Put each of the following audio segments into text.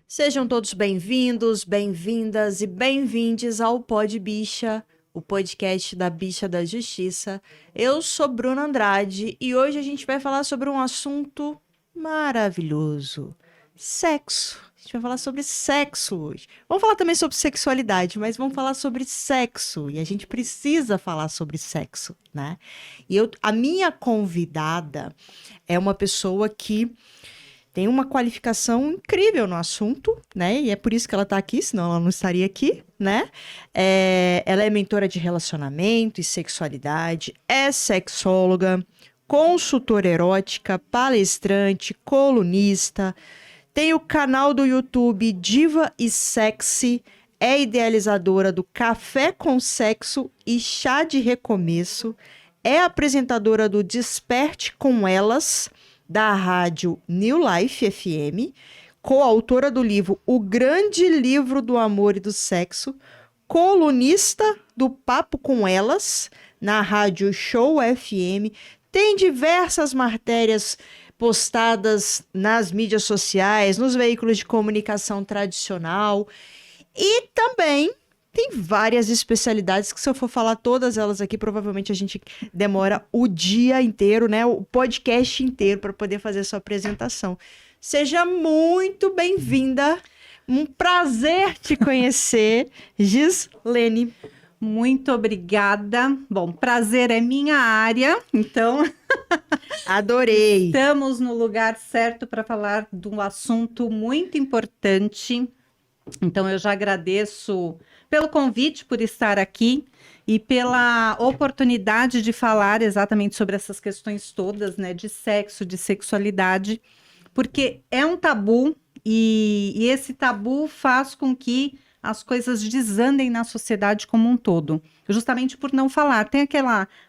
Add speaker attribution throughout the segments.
Speaker 1: Sejam todos bem-vindos, bem-vindas e bem-vindes ao Pod Bicha, o podcast da Bicha da Justiça. Eu sou Bruna Andrade e hoje a gente vai falar sobre um assunto maravilhoso: sexo. A gente vai falar sobre sexo hoje. Vamos falar também sobre sexualidade, mas vamos falar sobre sexo. E a gente precisa falar sobre sexo, né? A minha convidada é uma pessoa que tem uma qualificação incrível no assunto, né? E é por isso que ela está aqui, senão ela não estaria aqui, né? Ela é mentora de relacionamento e sexualidade, é sexóloga, consultora erótica, palestrante, colunista, tem o canal do YouTube Diva e Sexy, é idealizadora do Café com Sexo e Chá de Recomeço, é apresentadora do Desperte com Elas, da rádio New Life FM, coautora do livro O Grande Livro do Amor e do Sexo, colunista do Papo com Elas, na rádio Show FM, tem diversas matérias postadas nas mídias sociais, nos veículos de comunicação tradicional e também tem várias especialidades que, se eu for falar todas elas aqui, provavelmente a gente demora o dia inteiro, né? O podcast inteiro para poder fazer a sua apresentação. Seja muito bem-vinda. Um prazer te conhecer, Gislene.
Speaker 2: Muito obrigada. Bom, prazer é minha área, então
Speaker 1: Adorei.
Speaker 2: Estamos no lugar certo para falar de um assunto muito importante. Então eu já agradeço pelo convite, por estar aqui e pela oportunidade de falar exatamente sobre essas questões todas, né, de sexo, de sexualidade, porque é um tabu e esse tabu faz com que as coisas desandem na sociedade como um todo, justamente por não falar. Tem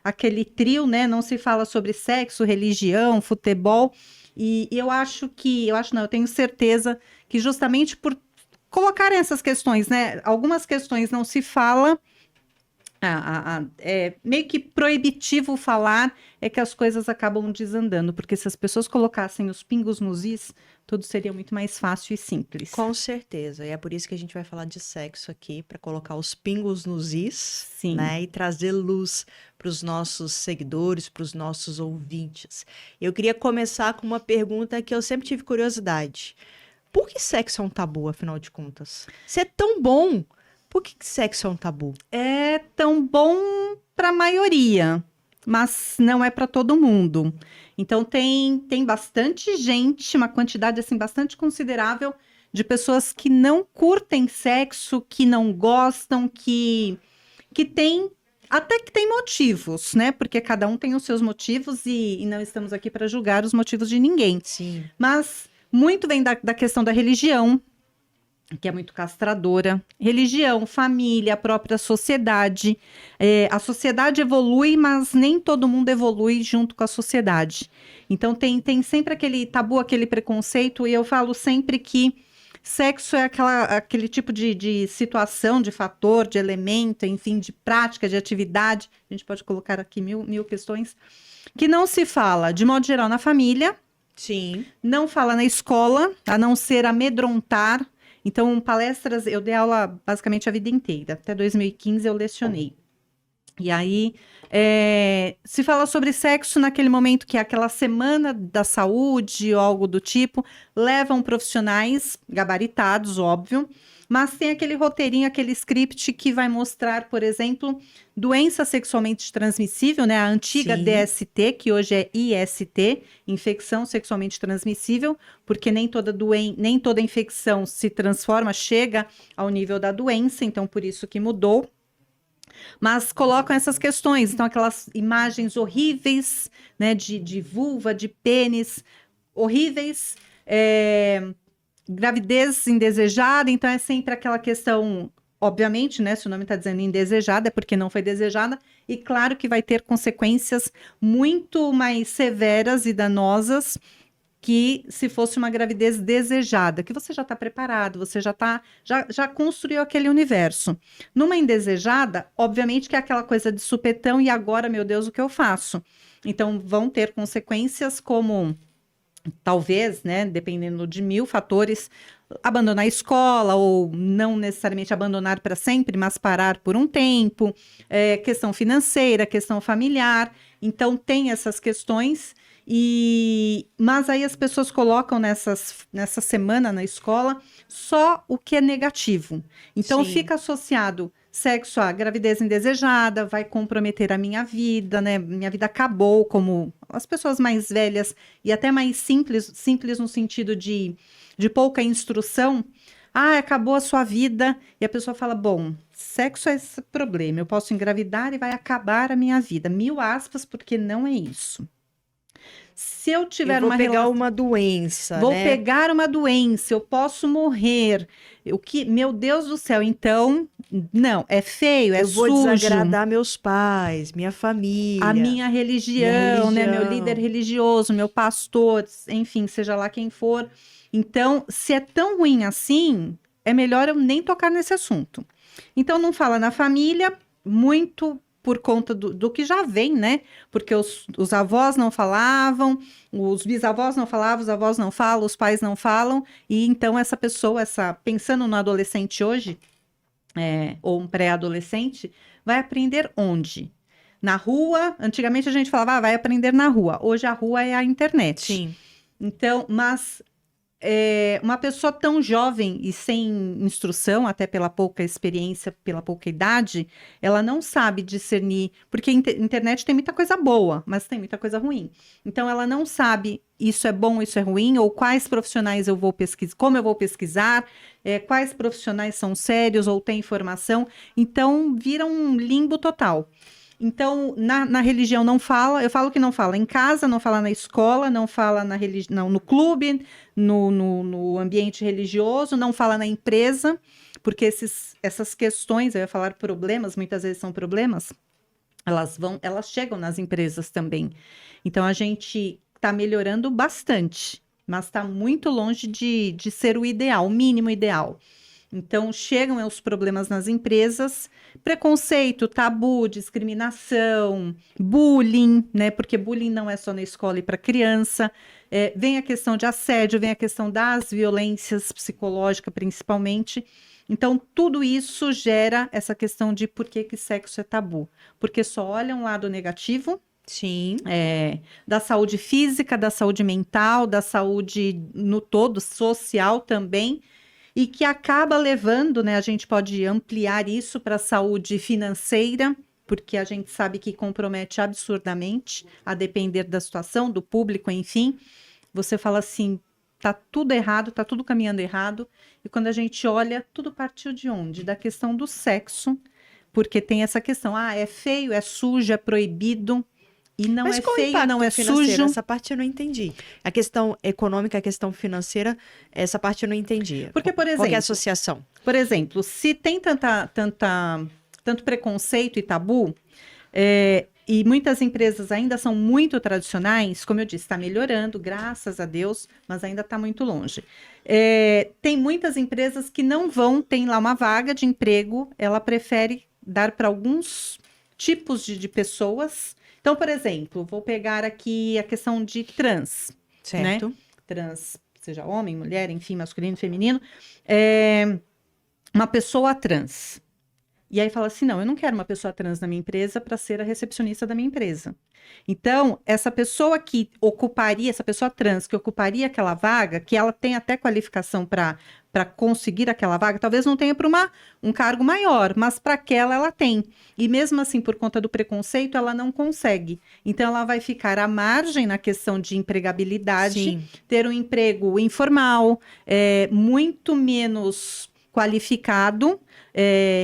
Speaker 2: aquele trio, né, não se fala sobre sexo, religião, futebol, e eu tenho certeza que justamente por colocarem essas questões, né? Algumas questões não se fala, é meio que proibitivo falar, é que as coisas acabam desandando, porque se as pessoas colocassem os pingos nos is, tudo seria muito mais fácil e simples.
Speaker 1: Com certeza, e é por isso que a gente vai falar de sexo aqui, para colocar os pingos nos is,
Speaker 2: Sim.
Speaker 1: né? E trazer luz para os nossos seguidores, para os nossos ouvintes. Eu queria começar com uma pergunta que eu sempre tive curiosidade. Por que sexo é um tabu, afinal de contas? Se é tão bom, por que sexo é um tabu?
Speaker 2: É tão bom para a maioria, mas não é para todo mundo. Então tem bastante gente, uma quantidade assim bastante considerável de pessoas que não curtem sexo, que não gostam, que tem até que tem motivos, né? Porque cada um tem os seus motivos e não estamos aqui para julgar os motivos de ninguém.
Speaker 1: Sim.
Speaker 2: Mas muito vem da questão da religião, que é muito castradora. Religião, família, a própria sociedade. A sociedade evolui, mas nem todo mundo evolui junto com a sociedade. Então tem sempre aquele tabu, aquele preconceito, e eu falo sempre que sexo é aquele tipo de situação, de fator, de elemento, enfim, de prática, de atividade. A gente pode colocar aqui mil questões, que não se fala, de modo geral, na família.
Speaker 1: Sim.
Speaker 2: Não fala na escola, a não ser amedrontar. Então, palestras, eu dei aula basicamente a vida inteira. Até 2015 eu lecionei. E aí, se fala sobre sexo naquele momento que é aquela semana da saúde ou algo do tipo, levam profissionais gabaritados, óbvio, mas tem aquele roteirinho, aquele script que vai mostrar, por exemplo, doença sexualmente transmissível, né? A antiga
Speaker 1: Sim.
Speaker 2: DST, que hoje é IST, infecção sexualmente transmissível, porque nem toda infecção se transforma, chega ao nível da doença, então por isso que mudou. Mas colocam essas questões, então aquelas imagens horríveis, né, de vulva, de pênis, horríveis, gravidez indesejada, então é sempre aquela questão, obviamente, né, se o nome está dizendo indesejada, é porque não foi desejada, e claro que vai ter consequências muito mais severas e danosas que se fosse uma gravidez desejada, que você já está preparado, você já construiu aquele universo. Numa indesejada, obviamente que é aquela coisa de supetão, e agora, meu Deus, o que eu faço? Então, vão ter consequências como, talvez, né, dependendo de 1000 fatores, abandonar a escola, ou não necessariamente abandonar para sempre, mas parar por um tempo, questão financeira, questão familiar. Então, tem essas questões, mas aí as pessoas colocam nessa semana na escola só o que é negativo. Então,
Speaker 1: Sim.
Speaker 2: fica associado sexo à gravidez indesejada, vai comprometer a minha vida, né? Minha vida acabou, como as pessoas mais velhas e até mais simples no sentido de pouca instrução. Ah, acabou a sua vida. E a pessoa fala, bom, sexo é esse problema. Eu posso engravidar e vai acabar a minha vida. 1000 aspas, porque não é isso. Se eu tiver
Speaker 1: vou
Speaker 2: uma
Speaker 1: pegar
Speaker 2: relação...
Speaker 1: uma doença,
Speaker 2: Vou
Speaker 1: né?
Speaker 2: pegar uma doença, eu posso morrer. Meu Deus do céu, então, não, é feio, é
Speaker 1: Eu vou
Speaker 2: sujo.
Speaker 1: desagradar meus pais, minha família.
Speaker 2: A minha religião, né? Meu líder religioso, meu pastor, enfim, seja lá quem for. Então, se é tão ruim assim, é melhor eu nem tocar nesse assunto. Então, não fala na família, muito por conta do que já vem, né? Porque os avós não falavam, os bisavós não falavam, os avós não falam, os pais não falam. E então, essa pessoa, pensando no adolescente hoje, ou um pré-adolescente, vai aprender onde? Na rua, antigamente a gente falava, vai aprender na rua. Hoje a rua é a internet.
Speaker 1: Sim.
Speaker 2: Então, mas uma pessoa tão jovem e sem instrução, até pela pouca experiência, pela pouca idade, ela não sabe discernir, porque internet tem muita coisa boa, mas tem muita coisa ruim. Então, ela não sabe isso é bom, isso é ruim, ou quais profissionais eu vou pesquisar, como eu vou pesquisar, quais profissionais são sérios ou têm informação. Então, vira um limbo total. Então, na religião não fala, eu falo que não fala em casa, não fala na escola, não fala no clube, no ambiente religioso, não fala na empresa, porque essas questões, eu ia falar problemas, muitas vezes são problemas, elas chegam nas empresas também. Então, a gente está melhorando bastante, mas está muito longe de ser o ideal, o mínimo ideal. Então, chegam os problemas nas empresas, preconceito, tabu, discriminação, bullying, né? Porque bullying não é só na escola e para criança. Vem a questão de assédio, vem a questão das violências psicológicas, principalmente. Então, tudo isso gera essa questão de por que sexo é tabu. Porque só olha um lado negativo.
Speaker 1: Sim.
Speaker 2: Da saúde física, da saúde mental, da saúde no todo, social também. E que acaba levando, né? A gente pode ampliar isso para a saúde financeira, porque a gente sabe que compromete absurdamente, a depender da situação, do público, enfim. Você fala assim, tá tudo errado, tá tudo caminhando errado. E quando a gente olha, tudo partiu de onde? Da questão do sexo, porque tem essa questão, é feio, é sujo, é proibido. E não
Speaker 1: Mas
Speaker 2: é
Speaker 1: qual o
Speaker 2: feio,
Speaker 1: impacto
Speaker 2: não é
Speaker 1: financeiro?
Speaker 2: sujo.
Speaker 1: Essa parte eu não entendi. A questão econômica, a questão financeira, essa parte eu não entendi.
Speaker 2: Porque, por exemplo,
Speaker 1: qual que é a associação?
Speaker 2: Por exemplo, se tem tanto preconceito e tabu, e muitas empresas ainda são muito tradicionais, como eu disse, está melhorando, graças a Deus, mas ainda está muito longe. Tem muitas empresas que não tem lá uma vaga de emprego, ela prefere dar para alguns tipos de pessoas. Então, por exemplo, vou pegar aqui a questão de trans,
Speaker 1: Certo.
Speaker 2: né? Trans, seja homem, mulher, enfim, masculino, feminino. Uma pessoa trans. E aí fala assim, não, eu não quero uma pessoa trans na minha empresa para ser a recepcionista da minha empresa. Então, essa pessoa trans que ocuparia aquela vaga, que ela tem até qualificação para conseguir aquela vaga, talvez não tenha para um cargo maior, mas para aquela ela tem. E mesmo assim, por conta do preconceito, ela não consegue. Então, ela vai ficar à margem na questão de empregabilidade,
Speaker 1: Sim.
Speaker 2: ter um emprego informal, muito menos qualificado,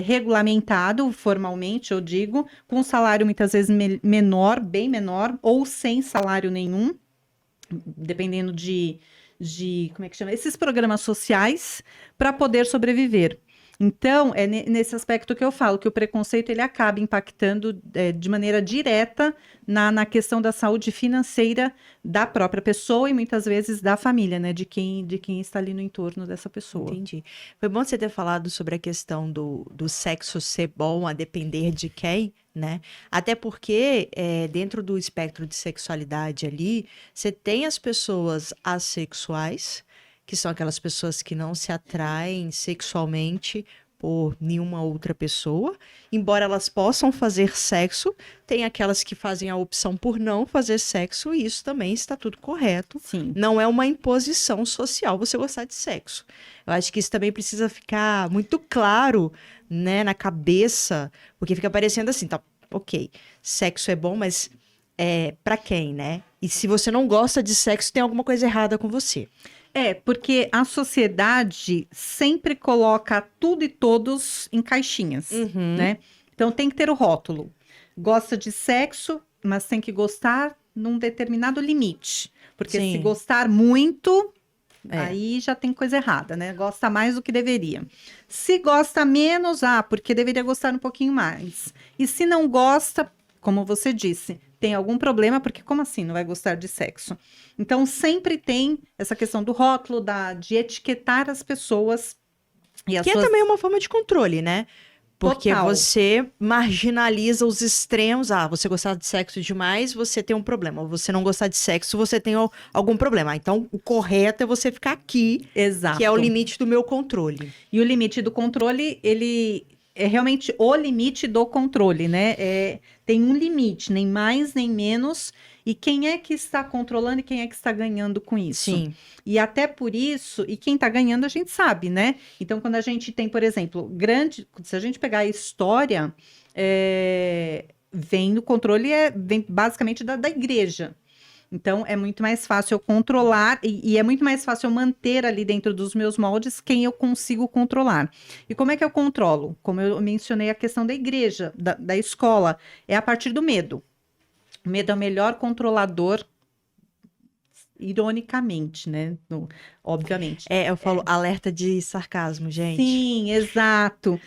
Speaker 2: regulamentado formalmente, eu digo, com um salário muitas vezes menor, bem menor, ou sem salário nenhum, dependendo de como é que chama? Esses programas sociais, para poder sobreviver. Então, é nesse aspecto que eu falo, que o preconceito ele acaba impactando de maneira direta na questão da saúde financeira da própria pessoa e muitas vezes da família, né? De quem está ali no entorno dessa pessoa.
Speaker 1: Entendi. Foi bom você ter falado sobre a questão do sexo ser bom a depender de quem, né? Até porque dentro do espectro de sexualidade ali, você tem as pessoas assexuais que são aquelas pessoas que não se atraem sexualmente por nenhuma outra pessoa, embora elas possam fazer sexo, tem aquelas que fazem a opção por não fazer sexo, e isso também está tudo correto.
Speaker 2: Sim.
Speaker 1: Não é uma imposição social você gostar de sexo. Eu acho que isso também precisa ficar muito claro, né, na cabeça, porque fica parecendo assim, tá, ok, sexo é bom, mas pra quem, né? E se você não gosta de sexo, tem alguma coisa errada com você.
Speaker 2: Porque a sociedade sempre coloca tudo e todos em caixinhas, né? Então tem que ter o rótulo. Gosta de sexo, mas tem que gostar num determinado limite. Porque
Speaker 1: Sim.
Speaker 2: se gostar muito,
Speaker 1: É.
Speaker 2: aí já tem coisa errada, né? Gosta mais do que deveria. Se gosta menos, porque deveria gostar um pouquinho mais. E se não gosta, como você disse, tem algum problema, porque como assim não vai gostar de sexo? Então, sempre tem essa questão do rótulo, de etiquetar as pessoas. E as
Speaker 1: Que é
Speaker 2: suas...
Speaker 1: também uma forma de controle, né? Porque
Speaker 2: Total.
Speaker 1: você marginaliza os extremos. Você gostar de sexo demais, você tem um problema. Ou você não gostar de sexo, você tem algum problema. Então, o correto é você ficar aqui,
Speaker 2: Exato.
Speaker 1: que é o limite do meu controle.
Speaker 2: E o limite do controle, ele é realmente o limite do controle, né? Tem um limite, nem mais, nem menos. E quem é que está controlando e quem é que está ganhando com isso?
Speaker 1: Sim.
Speaker 2: E até por isso, e quem está ganhando a gente sabe, né? Então, quando a gente tem, por exemplo, se a gente pegar a história, vem no controle, vem basicamente da igreja. Então, é muito mais fácil eu controlar e é muito mais fácil eu manter ali dentro dos meus moldes quem eu consigo controlar. E como é que eu controlo? Como eu mencionei a questão da igreja, da escola, é a partir do medo. O medo é o melhor controlador, ironicamente, né? Obviamente.
Speaker 1: Eu falo alerta de sarcasmo, gente.
Speaker 2: Sim, exato.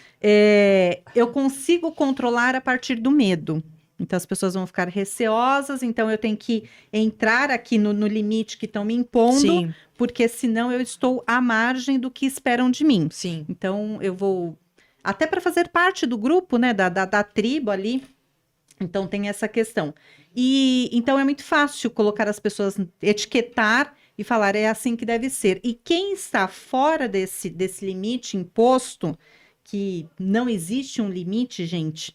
Speaker 2: Eu consigo controlar a partir do medo. Então, as pessoas vão ficar receosas, então eu tenho que entrar aqui no limite que estão me impondo,
Speaker 1: Sim.
Speaker 2: porque senão eu estou à margem do que esperam de mim.
Speaker 1: Sim.
Speaker 2: Então, eu vou... Até para fazer parte do grupo, né, da tribo ali, então tem essa questão. E então é muito fácil colocar as pessoas, etiquetar e falar, é assim que deve ser. E quem está fora desse limite imposto, que não existe um limite, gente...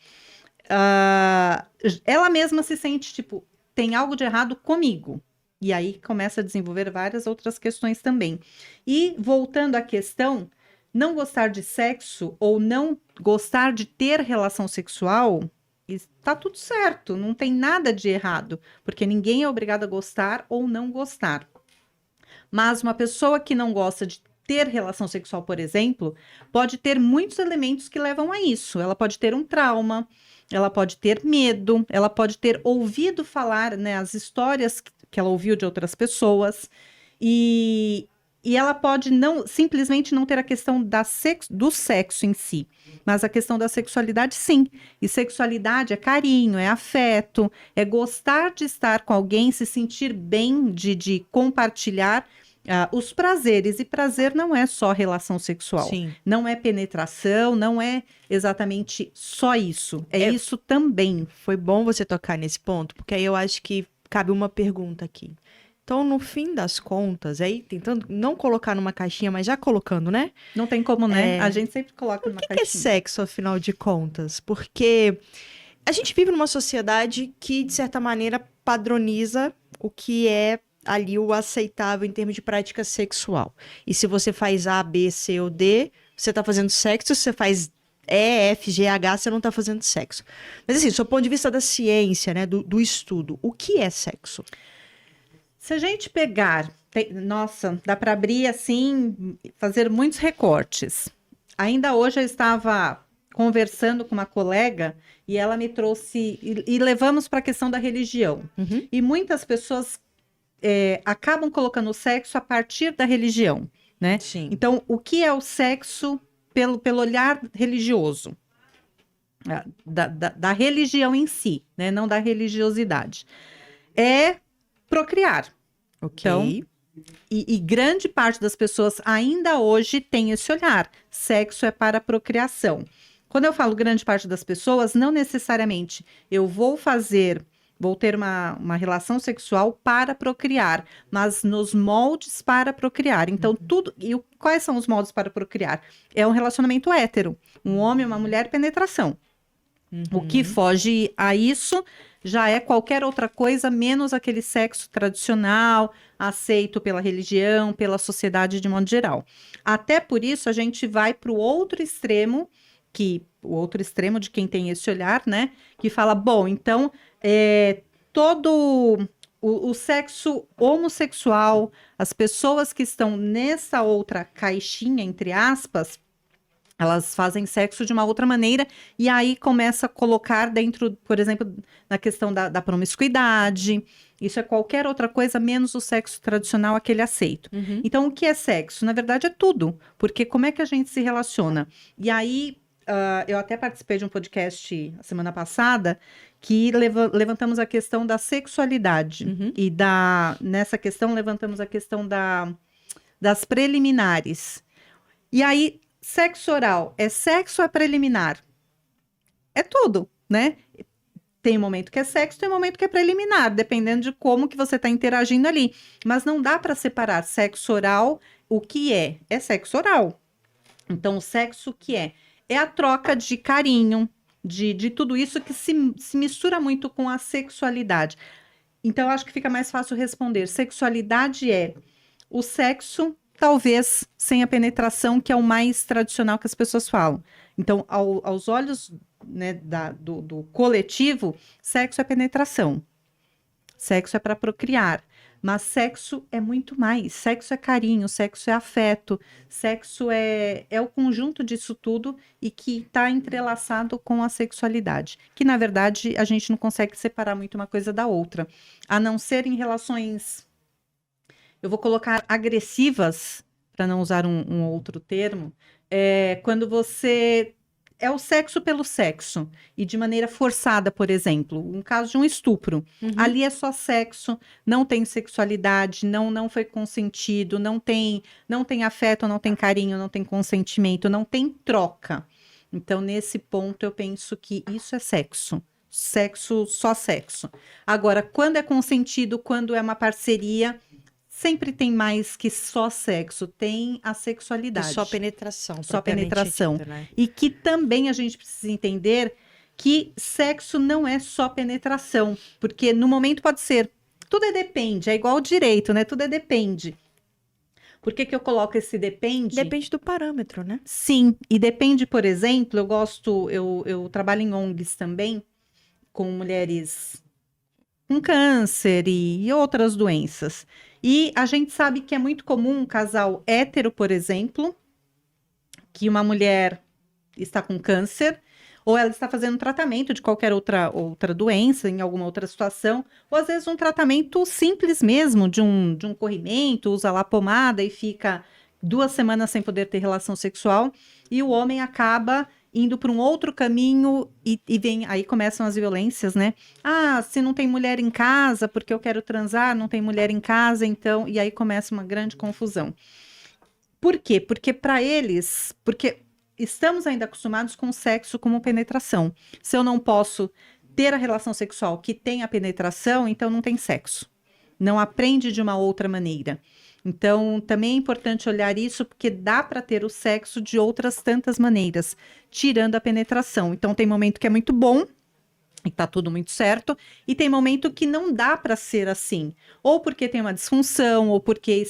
Speaker 2: ela mesma se sente, tipo, tem algo de errado comigo. E aí começa a desenvolver várias outras questões também. E voltando à questão, não gostar de sexo ou não gostar de ter relação sexual, está tudo certo, não tem nada de errado, porque ninguém é obrigado a gostar ou não gostar. Mas uma pessoa que não gosta de ter relação sexual, por exemplo, pode ter muitos elementos que levam a isso. Ela pode ter um trauma, ela pode ter medo, ela pode ter ouvido falar, né, as histórias que ela ouviu de outras pessoas, e ela pode simplesmente não ter a questão do sexo em si, mas a questão da sexualidade, sim. E sexualidade é carinho, é afeto, é gostar de estar com alguém, se sentir bem de compartilhar os prazeres, e prazer não é só relação sexual.
Speaker 1: Sim.
Speaker 2: Não é penetração, não é exatamente só isso. É isso também.
Speaker 1: Foi bom você tocar nesse ponto, porque aí eu acho que cabe uma pergunta aqui. Então, no fim das contas, aí tentando não colocar numa caixinha, mas já colocando, né?
Speaker 2: Não tem como, né? A gente sempre coloca numa caixinha.
Speaker 1: O que é sexo, afinal de contas? Porque a gente vive numa sociedade que, de certa maneira, padroniza o que é ali o aceitável em termos de prática sexual. E se você faz A, B, C ou D, você tá fazendo sexo. Se você faz E, F, G, H, você não tá fazendo sexo. Mas assim, do ponto de vista da ciência, né, do estudo, o que é sexo?
Speaker 2: Se a gente pegar... Nossa, dá para abrir assim, fazer muitos recortes. Ainda hoje eu estava conversando com uma colega e ela me trouxe... E levamos para a questão da religião.
Speaker 1: Uhum.
Speaker 2: E muitas pessoas... acabam colocando o sexo a partir da religião, né?
Speaker 1: Sim.
Speaker 2: Então, o que é o sexo pelo olhar religioso? Da religião em si, né? Não da religiosidade. É procriar.
Speaker 1: Ok.
Speaker 2: Então, e grande parte das pessoas ainda hoje tem esse olhar. Sexo é para procriação. Quando eu falo grande parte das pessoas, não necessariamente eu vou fazer vou ter uma relação sexual para procriar, mas nos moldes para procriar. Então, quais são os moldes para procriar? É um relacionamento hétero, um homem e uma mulher, penetração. O que foge a isso já é qualquer outra coisa, menos aquele sexo tradicional, aceito pela religião, pela sociedade de modo geral. Até por isso, a gente vai para o outro extremo, o outro extremo de quem tem esse olhar, né? Que fala, bom, então, todo o sexo homossexual, as pessoas que estão nessa outra caixinha, entre aspas, elas fazem sexo de uma outra maneira e aí começa a colocar dentro, por exemplo, na questão da promiscuidade. Isso é qualquer outra coisa menos o sexo tradicional, aquele aceito. Então, o que é sexo? Na verdade, é tudo. Porque como é que a gente se relaciona? E aí, eu até participei de um podcast a semana passada que levantamos a questão da sexualidade. E nessa questão, levantamos a questão das preliminares. E aí, sexo oral é sexo ou é preliminar? É tudo, né? Tem momento que é sexo, tem momento que é preliminar, dependendo de como que você está interagindo ali. Mas não dá para separar sexo oral, o que é? É sexo oral. Então, o sexo que é? É a troca de carinho, de tudo isso que se mistura muito com a sexualidade. Então, eu acho que fica mais fácil responder. Sexualidade é o sexo, talvez sem a penetração, que é o mais tradicional que as pessoas falam. Então, aos olhos, né, do coletivo, sexo é penetração. Sexo é para procriar. Mas sexo é muito mais. Sexo é carinho, sexo é afeto, sexo é o conjunto disso tudo e que está entrelaçado com a sexualidade. Que, na verdade, a gente não consegue separar muito uma coisa da outra. A não ser em relações... Eu vou colocar agressivas, para não usar um outro termo, quando você é o sexo pelo sexo, e de maneira forçada, por exemplo, um caso de um estupro. Ali é só sexo, não tem sexualidade, não foi consentido, não tem afeto, não tem carinho, não tem consentimento, não tem troca. Então, nesse ponto, eu penso que isso é sexo. Sexo, só sexo. Agora, quando é consentido, quando é uma parceria... Sempre tem mais que só sexo, tem a sexualidade.
Speaker 1: E só penetração.
Speaker 2: Só penetração.
Speaker 1: Dito, né?
Speaker 2: E que também a gente precisa entender que sexo não é só penetração, porque no momento pode ser. Tudo depende, é igual ao direito, né? Tudo depende. Por que eu coloco esse depende?
Speaker 1: Depende do parâmetro, né?
Speaker 2: Sim, e depende, por exemplo, eu trabalho em ONGs também, com mulheres com câncer e outras doenças. E a gente sabe que é muito comum um casal hétero, por exemplo, que uma mulher está com câncer, ou ela está fazendo tratamento de qualquer outra doença, em alguma outra situação, ou às vezes um tratamento simples mesmo, de um corrimento, usa lá pomada e fica 2 semanas sem poder ter relação sexual, e o homem acaba indo para um outro caminho e aí começam as violências, né? Ah, se não tem mulher em casa, porque eu quero transar, não tem mulher em casa, então... E aí começa uma grande confusão. Por quê? Porque para eles... Porque estamos ainda acostumados com o sexo como penetração. Se eu não posso ter a relação sexual que tem a penetração, então não tem sexo. Não aprende de uma outra maneira. Então, também é importante olhar isso, porque dá para ter o sexo de outras tantas maneiras, tirando a penetração. Então, tem momento que é muito bom, e tá tudo muito certo, e tem momento que não dá para ser assim. Ou porque tem uma disfunção, ou porque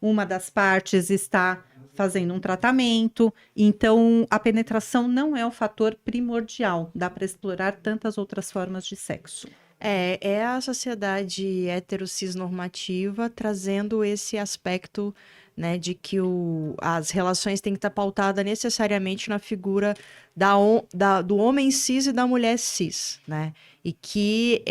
Speaker 2: uma das partes está fazendo um tratamento. Então, a penetração não é o fator primordial. Dá para explorar tantas outras formas de sexo.
Speaker 1: É a sociedade heterocisnormativa trazendo esse aspecto, né, de que as relações têm que estar pautadas necessariamente na figura do homem cis e da mulher cis, né? E que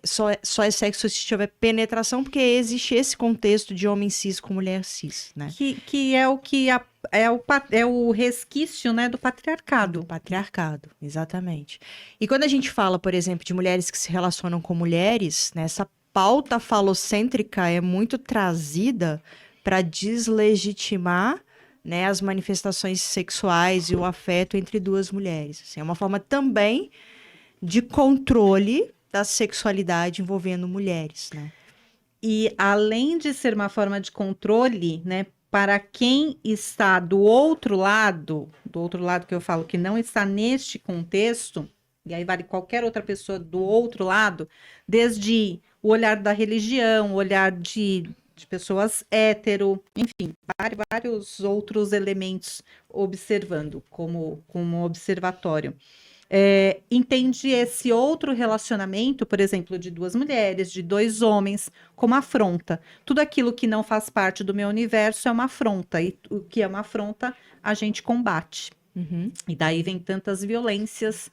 Speaker 1: só é sexo se tiver penetração, porque existe esse contexto de homem cis com mulher cis, né?
Speaker 2: Que é o que é o resquício, né, do patriarcado.
Speaker 1: Do patriarcado, exatamente. E quando a gente fala, por exemplo, de mulheres que se relacionam com mulheres, né, essa pauta falocêntrica é muito trazida para deslegitimar, né, as manifestações sexuais e o afeto entre duas mulheres. Assim, é uma forma também de controle, da sexualidade envolvendo mulheres, né?
Speaker 2: E além de ser uma forma de controle, né, para quem está do outro lado que eu falo que não está neste contexto, e aí vale qualquer outra pessoa do outro lado, desde o olhar da religião, o olhar de pessoas hétero, enfim, vários outros elementos observando como observatório. Entende esse outro relacionamento, por exemplo, de duas mulheres, de dois homens, como afronta. Tudo aquilo que não faz parte do meu universo é uma afronta, e o que é uma afronta, a gente combate.
Speaker 1: Uhum.
Speaker 2: E daí vem tantas violências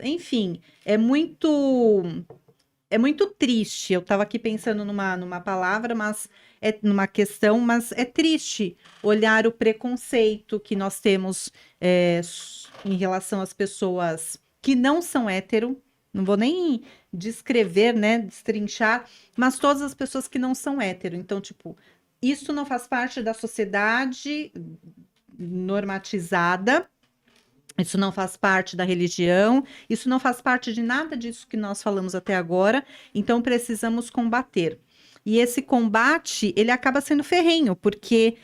Speaker 2: enfim, é muito triste. Eu estava aqui pensando numa palavra, mas numa questão, mas é triste olhar o preconceito que nós temos em relação às pessoas que não são hétero. Não vou nem descrever, né, destrinchar, mas todas as pessoas que não são hétero. Então, tipo, isso não faz parte da sociedade normatizada. Isso não faz parte da religião, isso não faz parte de nada disso que nós falamos até agora, então precisamos combater. E esse combate, ele acaba sendo ferrenho, porque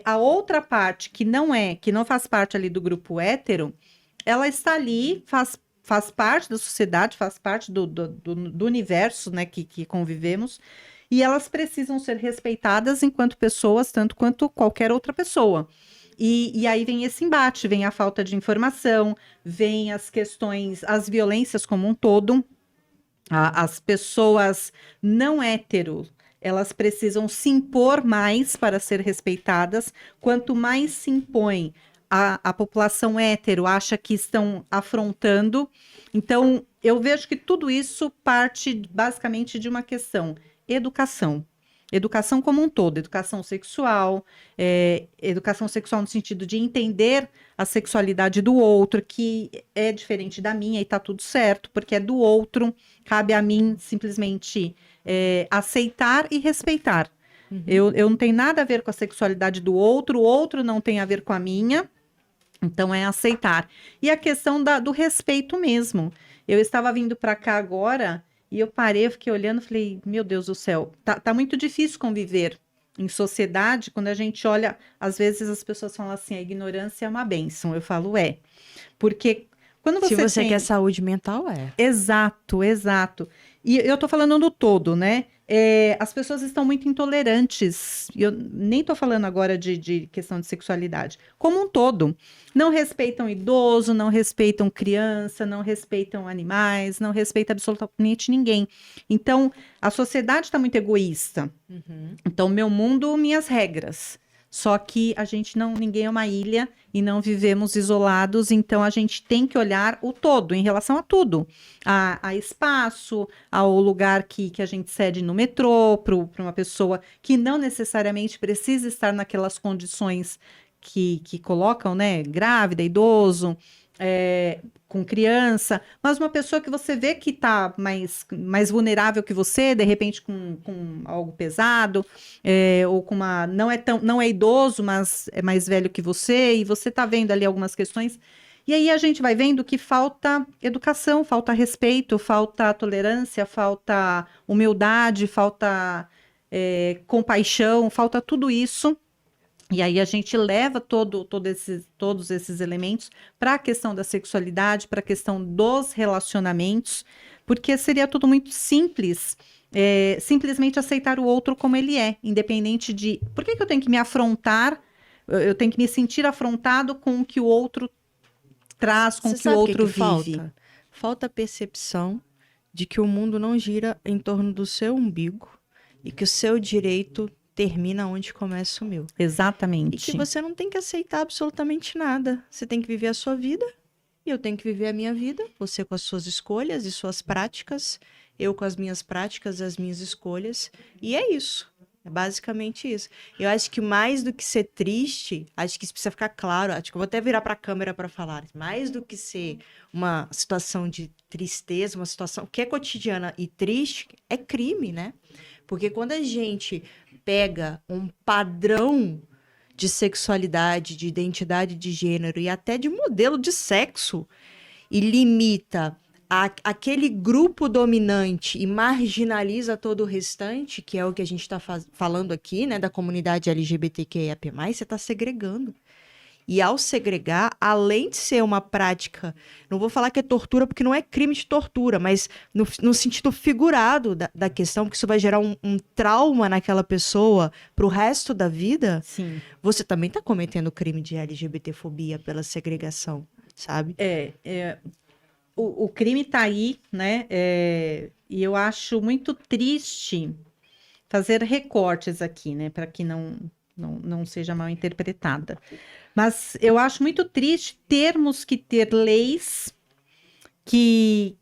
Speaker 2: a outra parte que não faz parte ali do grupo hétero, ela está ali, faz parte da sociedade, faz parte do universo, né, que convivemos, e elas precisam ser respeitadas enquanto pessoas, tanto quanto qualquer outra pessoa. E aí vem esse embate, vem a falta de informação, vem as questões, as violências como um todo. As pessoas não hétero, elas precisam se impor mais para ser respeitadas. Quanto mais se impõe, a população hétero acha que estão afrontando. Então, eu vejo que tudo isso parte basicamente de uma questão: educação. Educação como um todo, educação sexual no sentido de entender a sexualidade do outro, que é diferente da minha e tá tudo certo, porque é do outro, cabe a mim simplesmente aceitar e respeitar.
Speaker 1: Uhum.
Speaker 2: Eu não tenho nada a ver com a sexualidade do outro, o outro não tem a ver com a minha, então é aceitar. E a questão do respeito mesmo. Eu estava vindo para cá agora. E eu parei, eu fiquei olhando, falei, meu Deus do céu, tá muito difícil conviver em sociedade quando a gente olha, às vezes as pessoas falam assim, a ignorância é uma bênção. Eu falo, porque quando
Speaker 1: Se você
Speaker 2: tem...
Speaker 1: quer saúde mental,
Speaker 2: Exato. E eu tô falando no todo, né? As pessoas estão muito intolerantes. Eu nem tô falando agora de questão de sexualidade. Como um todo. Não respeitam idoso, não respeitam criança, não respeitam animais, não respeitam absolutamente ninguém. Então, a sociedade está muito egoísta.
Speaker 1: Uhum.
Speaker 2: Então, meu mundo, minhas regras. Só que ninguém é uma ilha e não vivemos isolados, então a gente tem que olhar o todo em relação a tudo. A espaço, ao lugar que a gente cede no metrô, para uma pessoa que não necessariamente precisa estar naquelas condições que colocam, né? Grávida, idoso, com criança, mas uma pessoa que você vê que está mais vulnerável que você, de repente com algo pesado, ou com não é idoso, mas é mais velho que você, e você está vendo ali algumas questões. E aí a gente vai vendo que falta educação, falta respeito, falta tolerância, falta humildade, falta compaixão, falta tudo isso. E aí a gente leva todos esses elementos para a questão da sexualidade, para a questão dos relacionamentos, porque seria tudo muito simples, simplesmente aceitar o outro como ele é, independente de... Por que eu tenho que me afrontar, eu tenho que me sentir afrontado com o que o outro traz, com o que o outro vive?
Speaker 1: Falta a percepção de que o mundo não gira em torno do seu umbigo e que o seu direito termina onde começa o meu.
Speaker 2: Exatamente.
Speaker 1: E que você não tem que aceitar absolutamente nada. Você tem que viver a sua vida e eu tenho que viver a minha vida. Você com as suas escolhas e suas práticas, eu com as minhas práticas e as minhas escolhas. E é isso. É basicamente isso. Eu acho que mais do que ser triste, acho que isso precisa ficar claro. Acho que eu vou até virar para a câmera para falar. Mais do que ser uma situação de tristeza, uma situação que é cotidiana e triste, é crime, né? Porque quando a gente pega um padrão de sexualidade, de identidade de gênero e até de modelo de sexo e limita aquele grupo dominante e marginaliza todo o restante, que é o que a gente está falando aqui, né, da comunidade LGBTQIAP+, você está segregando. E ao segregar, além de ser uma prática, não vou falar que é tortura, porque não é crime de tortura, mas no sentido figurado da questão, porque isso vai gerar um trauma naquela pessoa pro resto da vida,
Speaker 2: Sim.
Speaker 1: você também está cometendo crime de LGBTfobia pela segregação, sabe?
Speaker 2: O crime está aí, né? E eu acho muito triste fazer recortes aqui, né? Para que não seja mal interpretada. Mas eu acho muito triste termos que ter leis que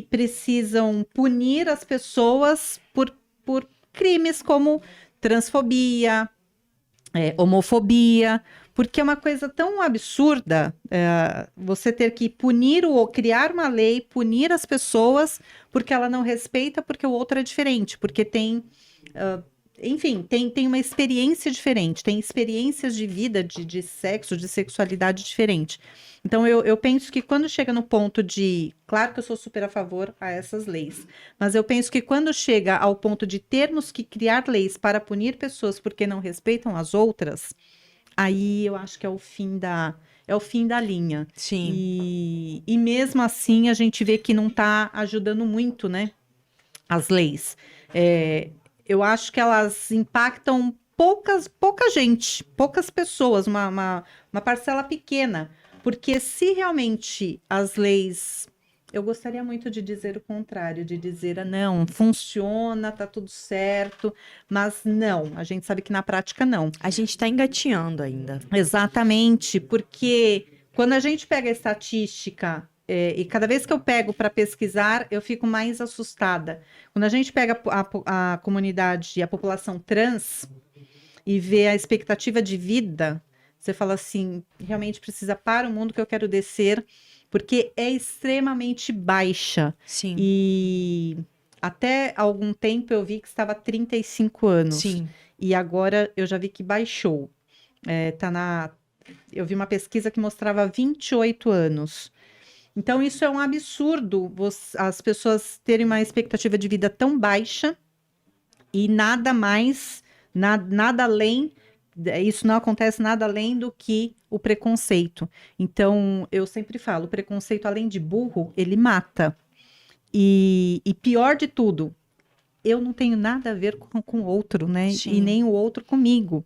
Speaker 2: precisam punir as pessoas por crimes como transfobia, homofobia, porque é uma coisa tão absurda você ter que punir ou criar uma lei, punir as pessoas porque ela não respeita, porque o outro é diferente, porque tem. Enfim, tem uma experiência diferente, tem experiências de vida, de sexo, de sexualidade diferente. Então, eu penso que quando chega no ponto de... Claro que eu sou super a favor a essas leis, mas eu penso que quando chega ao ponto de termos que criar leis para punir pessoas porque não respeitam as outras, aí eu acho que é o fim da linha.
Speaker 1: Sim.
Speaker 2: E mesmo assim, a gente vê que não está ajudando muito, né? As leis. Eu acho que elas impactam pouca gente, poucas pessoas, uma parcela pequena. Porque se realmente as leis. Eu gostaria muito de dizer o contrário, de dizer, não, funciona, tá tudo certo, mas não, a gente sabe que na prática não.
Speaker 1: A gente está engatinhando ainda.
Speaker 2: Exatamente, porque quando a gente pega a estatística, e cada vez que eu pego para pesquisar, eu fico mais assustada. Quando a gente pega a comunidade, a população trans, e vê a expectativa de vida, você fala assim, realmente precisa para o mundo que eu quero descer, porque é extremamente baixa.
Speaker 1: Sim.
Speaker 2: E até algum tempo eu vi que estava 35 anos.
Speaker 1: Sim.
Speaker 2: E agora eu já vi que baixou. Eu vi uma pesquisa que mostrava 28 anos. Então, isso é um absurdo, as pessoas terem uma expectativa de vida tão baixa e nada mais, nada além, isso não acontece nada além do que o preconceito. Então, eu sempre falo, o preconceito, além de burro, ele mata. E pior de tudo, eu não tenho nada a ver com o outro, né?
Speaker 1: Sim.
Speaker 2: E nem o outro comigo.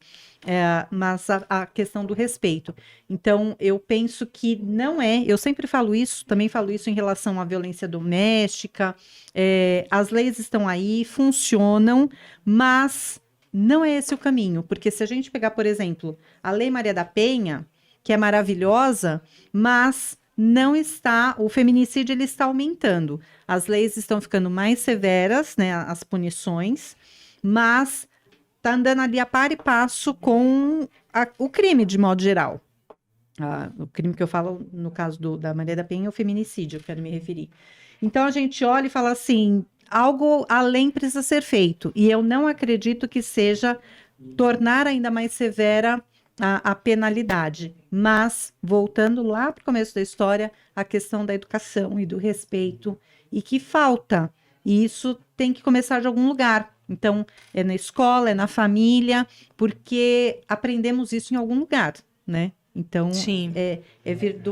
Speaker 2: Mas a questão do respeito. Então, eu penso que não é. Eu sempre falo isso, também falo isso em relação à violência doméstica. As leis estão aí, funcionam, mas não é esse o caminho. Porque se a gente pegar, por exemplo, a Lei Maria da Penha, que é maravilhosa, mas não está, o feminicídio ele está aumentando. As leis estão ficando mais severas, né, as punições, mas está andando ali a par e passo com o crime de modo geral. O crime que eu falo, no caso da Maria da Penha, é o feminicídio, eu quero me referir. Então a gente olha e fala assim, algo além precisa ser feito, e eu não acredito que seja tornar ainda mais severa a penalidade, mas voltando lá para o começo da história, a questão da educação e do respeito, e que falta, e isso tem que começar de algum lugar. Então, é na escola, é na família, porque aprendemos isso em algum lugar, né? Então,
Speaker 1: Sim.
Speaker 2: é vir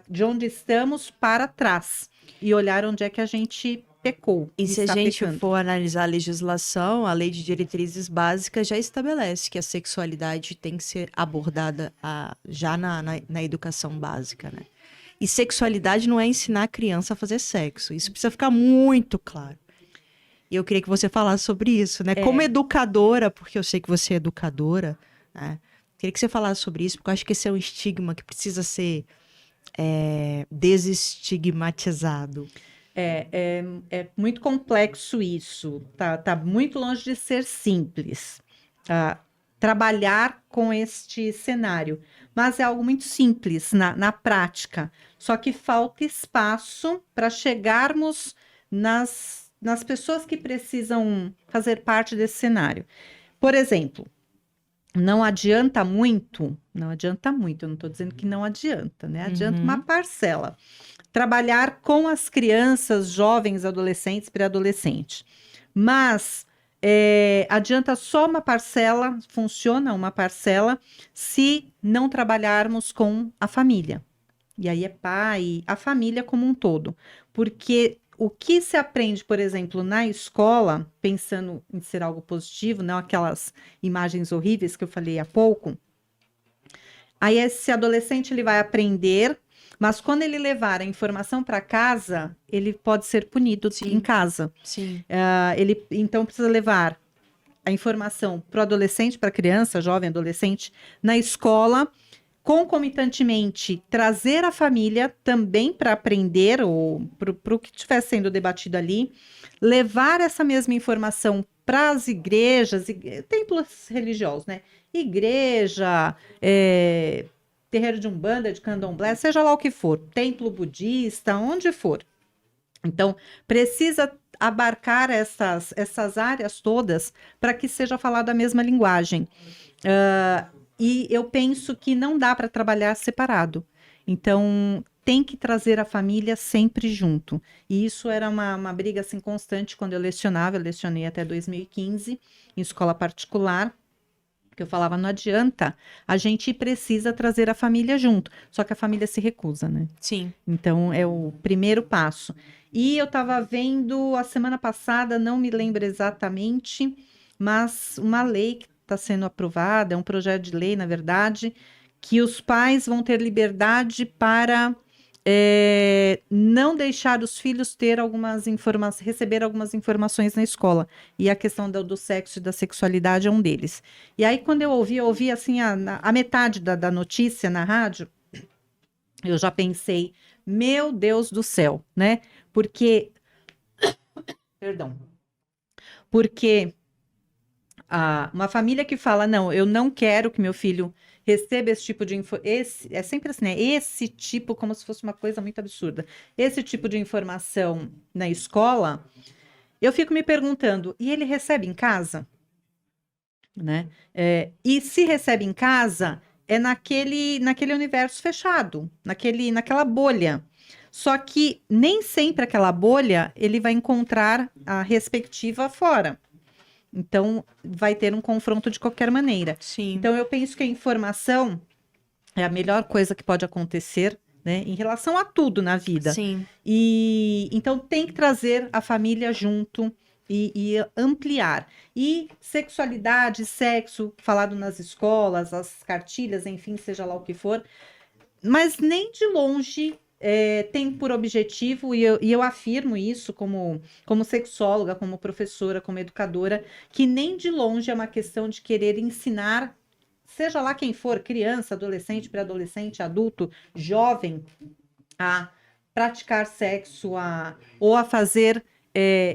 Speaker 2: de onde estamos para trás e olhar onde é que a gente pecou.
Speaker 1: E se a gente
Speaker 2: pecando.
Speaker 1: for analisar a legislação, a Lei de Diretrizes Básicas já estabelece que a sexualidade tem que ser abordada já na educação básica, né? E sexualidade não é ensinar a criança a fazer sexo. Isso precisa ficar muito claro. E eu queria que você falasse sobre isso, né? Como educadora, porque eu sei que você é educadora, né? Queria que você falasse sobre isso, porque eu acho que esse é um estigma que precisa ser desestigmatizado.
Speaker 2: É muito complexo isso, tá muito longe de ser simples. Trabalhar com este cenário, mas é algo muito simples na prática, só que falta espaço para chegarmos nas pessoas que precisam fazer parte desse cenário. Por exemplo, não adianta muito, eu não estou dizendo que não adianta, né? Adianta uma parcela. Trabalhar com as crianças, jovens, adolescentes, pré-adolescentes. Mas adianta só uma parcela, funciona uma parcela, se não trabalharmos com a família. E aí é pai, a família como um todo. Porque o que se aprende, por exemplo, na escola, pensando em ser algo positivo, não aquelas imagens horríveis que eu falei há pouco, aí esse adolescente ele vai aprender, mas quando ele levar a informação para casa, ele pode ser punido em casa.
Speaker 1: Sim.
Speaker 2: Ele então precisa levar a informação para o adolescente, para a criança, jovem, adolescente, na escola, concomitantemente trazer a família também para aprender, ou para o que estiver sendo debatido ali, levar essa mesma informação para as igrejas, templos religiosos, né? Igreja, terreiro de Umbanda, de Candomblé, seja lá o que for, templo budista, onde for. Então, precisa abarcar essas áreas todas para que seja falada a mesma linguagem. E eu penso que não dá para trabalhar separado. Então, tem que trazer a família sempre junto. E isso era uma briga assim, constante quando eu lecionava. Eu lecionei até 2015 em escola particular. Que eu falava, não adianta, a gente precisa trazer a família junto. Só que a família se recusa, né?
Speaker 1: Sim.
Speaker 2: Então, é o primeiro passo. E eu estava vendo a semana passada, não me lembro exatamente, mas uma lei que está sendo aprovada, é um projeto de lei, na verdade, que os pais vão ter liberdade para não deixar os filhos ter receber algumas informações na escola. E a questão do sexo e da sexualidade é um deles. E aí, quando eu ouvi assim, a metade da notícia na rádio, eu já pensei, meu Deus do céu, né? Porque, perdão, porque uma família que fala, não, eu não quero que meu filho receba esse tipo de é sempre assim, né? Esse tipo, como se fosse uma coisa muito absurda. Esse tipo de informação na escola, eu fico me perguntando, e ele recebe em casa? Né? E se recebe em casa, é naquele universo fechado, naquela bolha. Só que nem sempre aquela bolha ele vai encontrar a respectiva fora. Então, vai ter um confronto de qualquer maneira.
Speaker 1: Sim.
Speaker 2: Então, eu penso que a informação é a melhor coisa que pode acontecer, né, em relação a tudo na vida.
Speaker 1: Sim.
Speaker 2: E então tem que trazer a família junto e ampliar. E sexualidade, sexo, falado nas escolas, as cartilhas, enfim, seja lá o que for, mas nem de longe tem por objetivo, e eu afirmo isso como sexóloga, como professora, como educadora, que nem de longe é uma questão de querer ensinar, seja lá quem for, criança, adolescente, pré-adolescente, adulto, jovem, a praticar sexo, ou a fazer,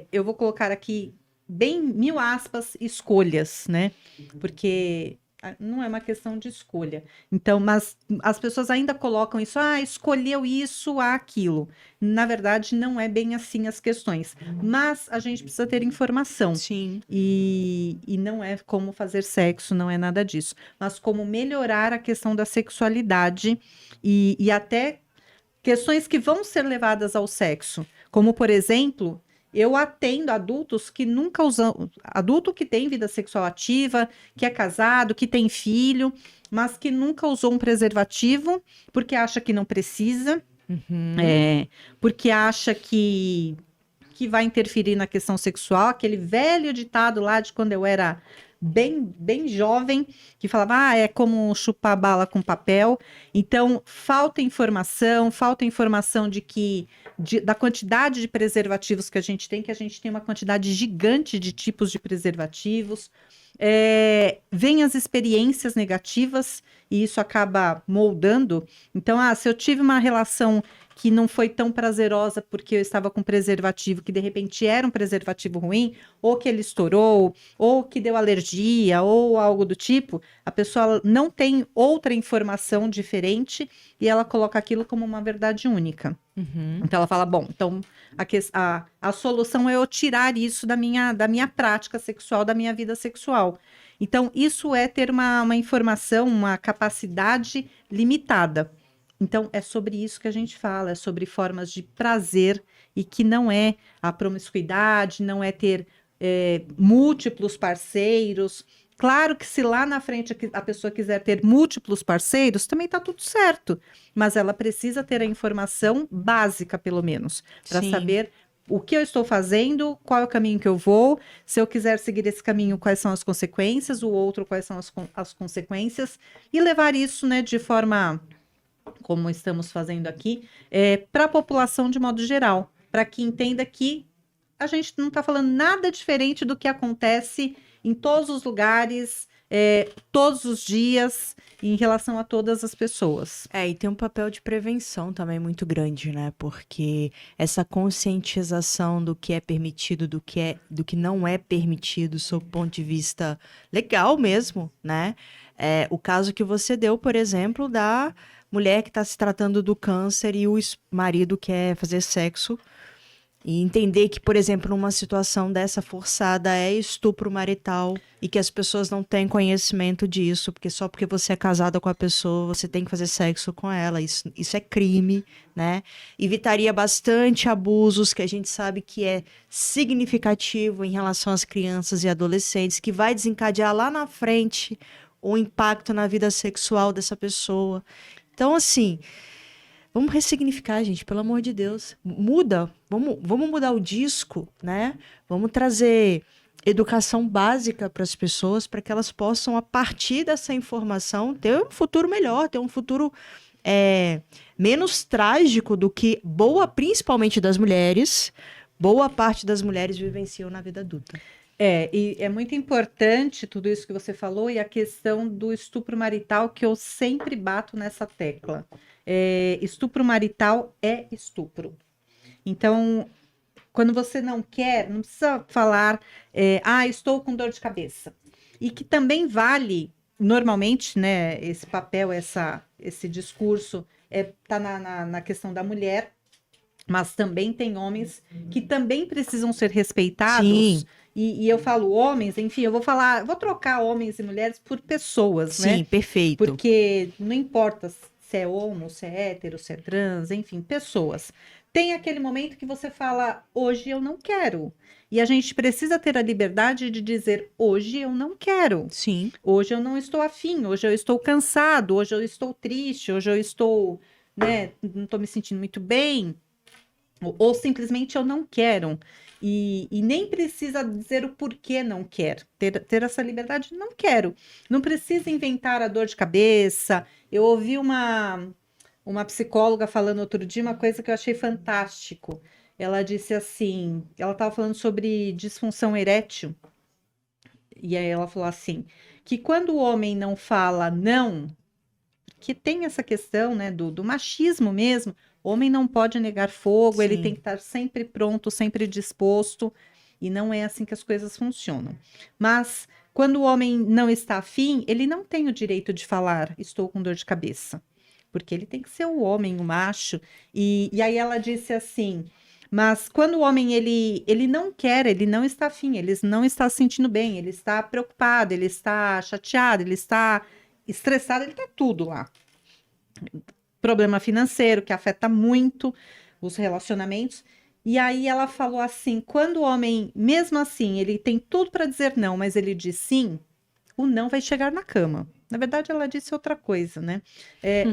Speaker 2: eu vou colocar aqui, bem, 1000 aspas, escolhas, né? Porque não é uma questão de escolha. Então, mas as pessoas ainda colocam isso, escolheu isso, aquilo. Na verdade, não é bem assim as questões. Mas a gente precisa ter informação.
Speaker 1: Sim.
Speaker 2: E não é como fazer sexo, não é nada disso. Mas como melhorar a questão da sexualidade e até questões que vão ser levadas ao sexo. Como, por exemplo, eu atendo adultos que nunca usam, adulto que tem vida sexual ativa, que é casado, que tem filho, mas que nunca usou um preservativo porque acha que não precisa, porque acha que vai interferir na questão sexual, aquele velho ditado lá de quando eu era bem jovem, que falava, é como chupar bala com papel. Então, falta informação da quantidade de preservativos que a gente tem uma quantidade gigante de tipos de preservativos. Vem as experiências negativas e isso acaba moldando. Então, se eu tive uma relação que não foi tão prazerosa porque eu estava com preservativo, que de repente era um preservativo ruim, ou que ele estourou, ou que deu alergia, ou algo do tipo, a pessoa não tem outra informação diferente e ela coloca aquilo como uma verdade única. Então ela fala, bom, então a solução é eu tirar isso da minha prática sexual, da minha vida sexual. Então, isso é ter uma informação, uma capacidade limitada. Então, é sobre isso que a gente fala, é sobre formas de prazer e que não é a promiscuidade, não é ter múltiplos parceiros. Claro que se lá na frente a pessoa quiser ter múltiplos parceiros, também está tudo certo, mas ela precisa ter a informação básica, pelo menos, para
Speaker 1: Sim.
Speaker 2: saber o que eu estou fazendo, qual é o caminho que eu vou, se eu quiser seguir esse caminho, quais são as consequências, o outro, quais são as consequências, e levar isso, né, de forma, como estamos fazendo aqui, para a população de modo geral, para que entenda que a gente não está falando nada diferente do que acontece em todos os lugares, todos os dias, em relação a todas as pessoas.
Speaker 1: E tem um papel de prevenção também muito grande, né? Porque essa conscientização do que é permitido, do que não é permitido, sob o ponto de vista legal mesmo, né? O caso que você deu, por exemplo, da mulher que está se tratando do câncer e o marido quer fazer sexo. E entender que, por exemplo, numa situação dessa forçada é estupro marital e que as pessoas não têm conhecimento disso, porque só porque você é casada com a pessoa, você tem que fazer sexo com ela. Isso é crime, né? Evitaria bastante abusos, que a gente sabe que é significativo em relação às crianças e adolescentes, que vai desencadear lá na frente o impacto na vida sexual dessa pessoa. Então, assim... Vamos ressignificar, gente, pelo amor de Deus. Muda, vamos mudar o disco, né? Vamos trazer educação básica para as pessoas, para que elas possam, a partir dessa informação, ter um futuro melhor, ter um futuro menos trágico do que principalmente das mulheres, boa parte das mulheres vivenciam na vida adulta.
Speaker 2: E é muito importante tudo isso que você falou e a questão do estupro marital, que eu sempre bato nessa tecla. Estupro marital é estupro. Então, quando você não quer, não precisa falar, estou com dor de cabeça. E que também vale, normalmente, né, esse papel, esse discurso, tá na questão da mulher, mas também tem homens que também precisam ser respeitados.
Speaker 1: Sim.
Speaker 2: E eu falo homens, enfim, vou trocar homens e mulheres por pessoas, né?
Speaker 1: Sim, perfeito.
Speaker 2: Porque não importa se é homo, se é hétero, se é trans, enfim, pessoas. Tem aquele momento que você fala, hoje eu não quero. E a gente precisa ter a liberdade de dizer, hoje eu não quero.
Speaker 1: Sim.
Speaker 2: Hoje eu não estou afim, hoje eu estou cansado, hoje eu estou triste, hoje eu estou, né, não estou me sentindo muito bem. Ou simplesmente eu não quero. E nem precisa dizer o porquê não quer. Ter essa liberdade, não quero. Não precisa inventar a dor de cabeça. Eu ouvi uma psicóloga falando outro dia uma coisa que eu achei fantástico. Ela disse assim, ela estava falando sobre disfunção erétil. E aí ela falou assim, que quando o homem não fala não, que tem essa questão, né, do machismo mesmo, o homem não pode negar fogo, ele tem que estar sempre pronto, sempre disposto, e não é assim que as coisas funcionam. Mas, quando o homem não está afim, ele não tem o direito de falar, estou com dor de cabeça, porque ele tem que ser o homem, o macho, e aí ela disse assim, mas quando o homem, ele não quer, ele não está afim, ele não está se sentindo bem, ele está preocupado, ele está chateado, ele está estressado, ele está tudo lá. Problema financeiro que afeta muito os relacionamentos. E aí ela falou assim, quando o homem, mesmo assim, ele tem tudo para dizer não, mas ele diz sim, o não vai chegar na cama. Na verdade, ela disse outra coisa, né?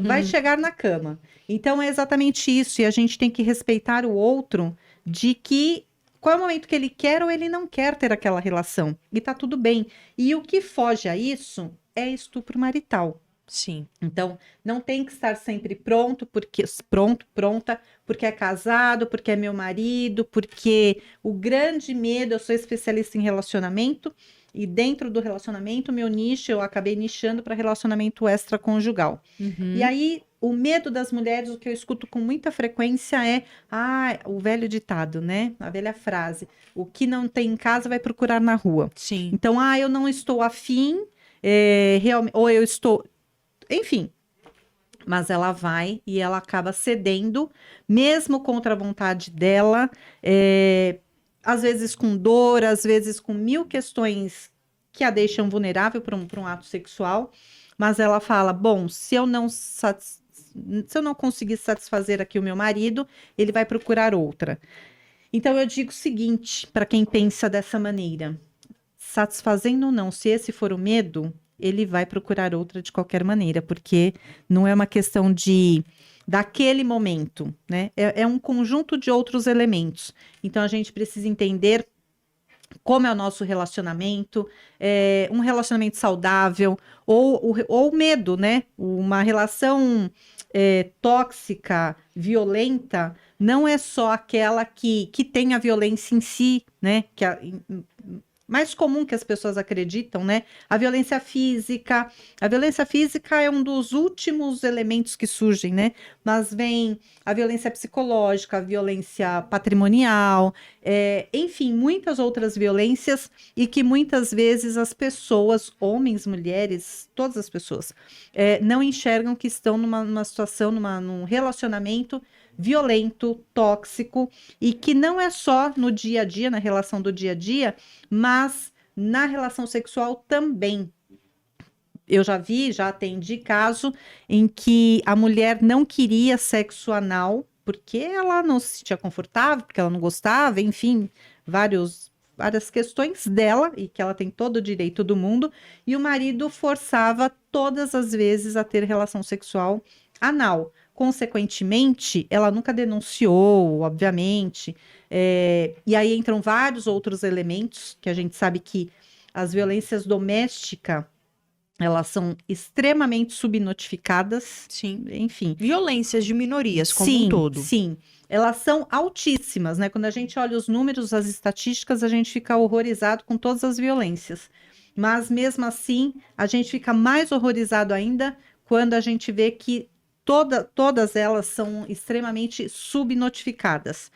Speaker 2: Vai chegar na cama. Então, é exatamente isso. E a gente tem que respeitar o outro de que qual é o momento que ele quer ou ele não quer ter aquela relação. E tá tudo bem. E o que foge a isso é estupro marital.
Speaker 1: Sim.
Speaker 2: Então, não tem que estar sempre pronta, porque é casado, porque é meu marido, porque o grande medo, eu sou especialista em relacionamento, e dentro do relacionamento, meu nicho, eu acabei nichando para relacionamento extraconjugal. E aí, o medo das mulheres, o que eu escuto com muita frequência é, o velho ditado, né? A velha frase, o que não tem em casa vai procurar na rua.
Speaker 1: Sim.
Speaker 2: Então, eu não estou afim, realmente, ou eu estou... Enfim, mas ela vai e ela acaba cedendo, mesmo contra a vontade dela, às vezes com dor, às vezes com mil questões que a deixam vulnerável para um ato sexual, mas ela fala, bom, se eu não conseguir satisfazer aqui o meu marido, ele vai procurar outra. Então eu digo o seguinte, para quem pensa dessa maneira, satisfazendo ou não, se esse for o medo, ele vai procurar outra de qualquer maneira, porque não é uma questão daquele momento, né? É um conjunto de outros elementos. Então a gente precisa entender como é o nosso relacionamento, um relacionamento saudável, ou medo, né? Uma relação tóxica, violenta, não é só aquela que tem a violência em si, né? Mais comum que as pessoas acreditam, né? A violência física. A violência física é um dos últimos elementos que surgem, né? Mas vem a violência psicológica, a violência patrimonial, enfim, muitas outras violências e que muitas vezes as pessoas, homens, mulheres, todas as pessoas, não enxergam que estão numa situação, num relacionamento violento, tóxico, e que não é só no dia a dia, na relação do dia a dia, mas na relação sexual também. Eu já atendi caso em que a mulher não queria sexo anal porque ela não se sentia confortável, porque ela não gostava, enfim, várias questões dela, e que ela tem todo o direito do mundo, e o marido forçava todas as vezes a ter relação sexual anal. Consequentemente, ela nunca denunciou, obviamente, e aí entram vários outros elementos que a gente sabe que as violências domésticas, elas são extremamente subnotificadas.
Speaker 1: Sim.
Speaker 2: Enfim.
Speaker 1: Violências de minorias como
Speaker 2: Sim,
Speaker 1: um todo.
Speaker 2: sim. Elas são altíssimas, né? Quando a gente olha os números, as estatísticas, a gente fica horrorizado com todas as violências. Mas mesmo assim, a gente fica mais horrorizado ainda quando a gente vê que todas elas são extremamente subnotificadas.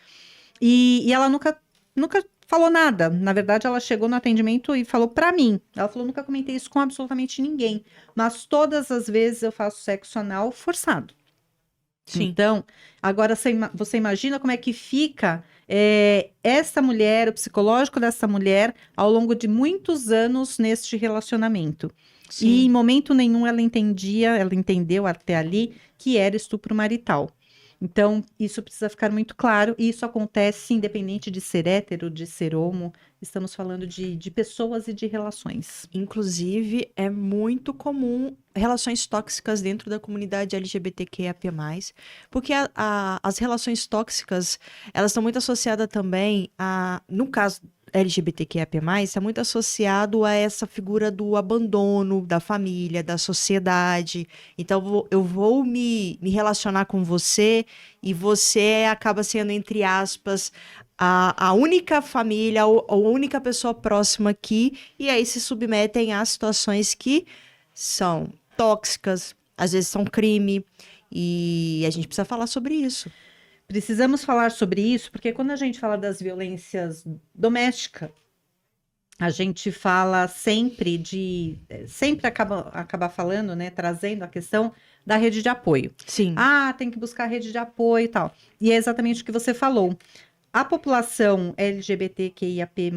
Speaker 2: E ela nunca falou nada. Na verdade, ela chegou no atendimento e falou para mim. Ela falou, nunca comentei isso com absolutamente ninguém. Mas todas as vezes eu faço sexo anal forçado.
Speaker 1: Sim.
Speaker 2: Então, agora você imagina como é que fica essa mulher, o psicológico dessa mulher, ao longo de muitos anos neste relacionamento.
Speaker 1: Sim.
Speaker 2: E em momento nenhum ela entendeu até ali que era estupro marital. Então, isso precisa ficar muito claro, e isso acontece independente de ser hétero, de ser homo, estamos falando de pessoas e de relações.
Speaker 1: Inclusive, é muito comum relações tóxicas dentro da comunidade LGBTQIAP+, porque as relações tóxicas, elas estão muito associadas também no caso LGBTQIAP+, é muito associado a essa figura do abandono da família, da sociedade. Então, eu vou me relacionar com você e você acaba sendo, entre aspas, a única família ou a única pessoa próxima aqui, e aí se submetem a situações que são tóxicas, às vezes são crime, e a gente precisa falar sobre isso.
Speaker 2: Precisamos falar sobre isso, porque quando a gente fala das violências domésticas, a gente fala sempre acaba falando, né, trazendo a questão da rede de apoio.
Speaker 1: Sim.
Speaker 2: Tem que buscar rede de apoio e tal. E é exatamente o que você falou. A população LGBTQIAP+,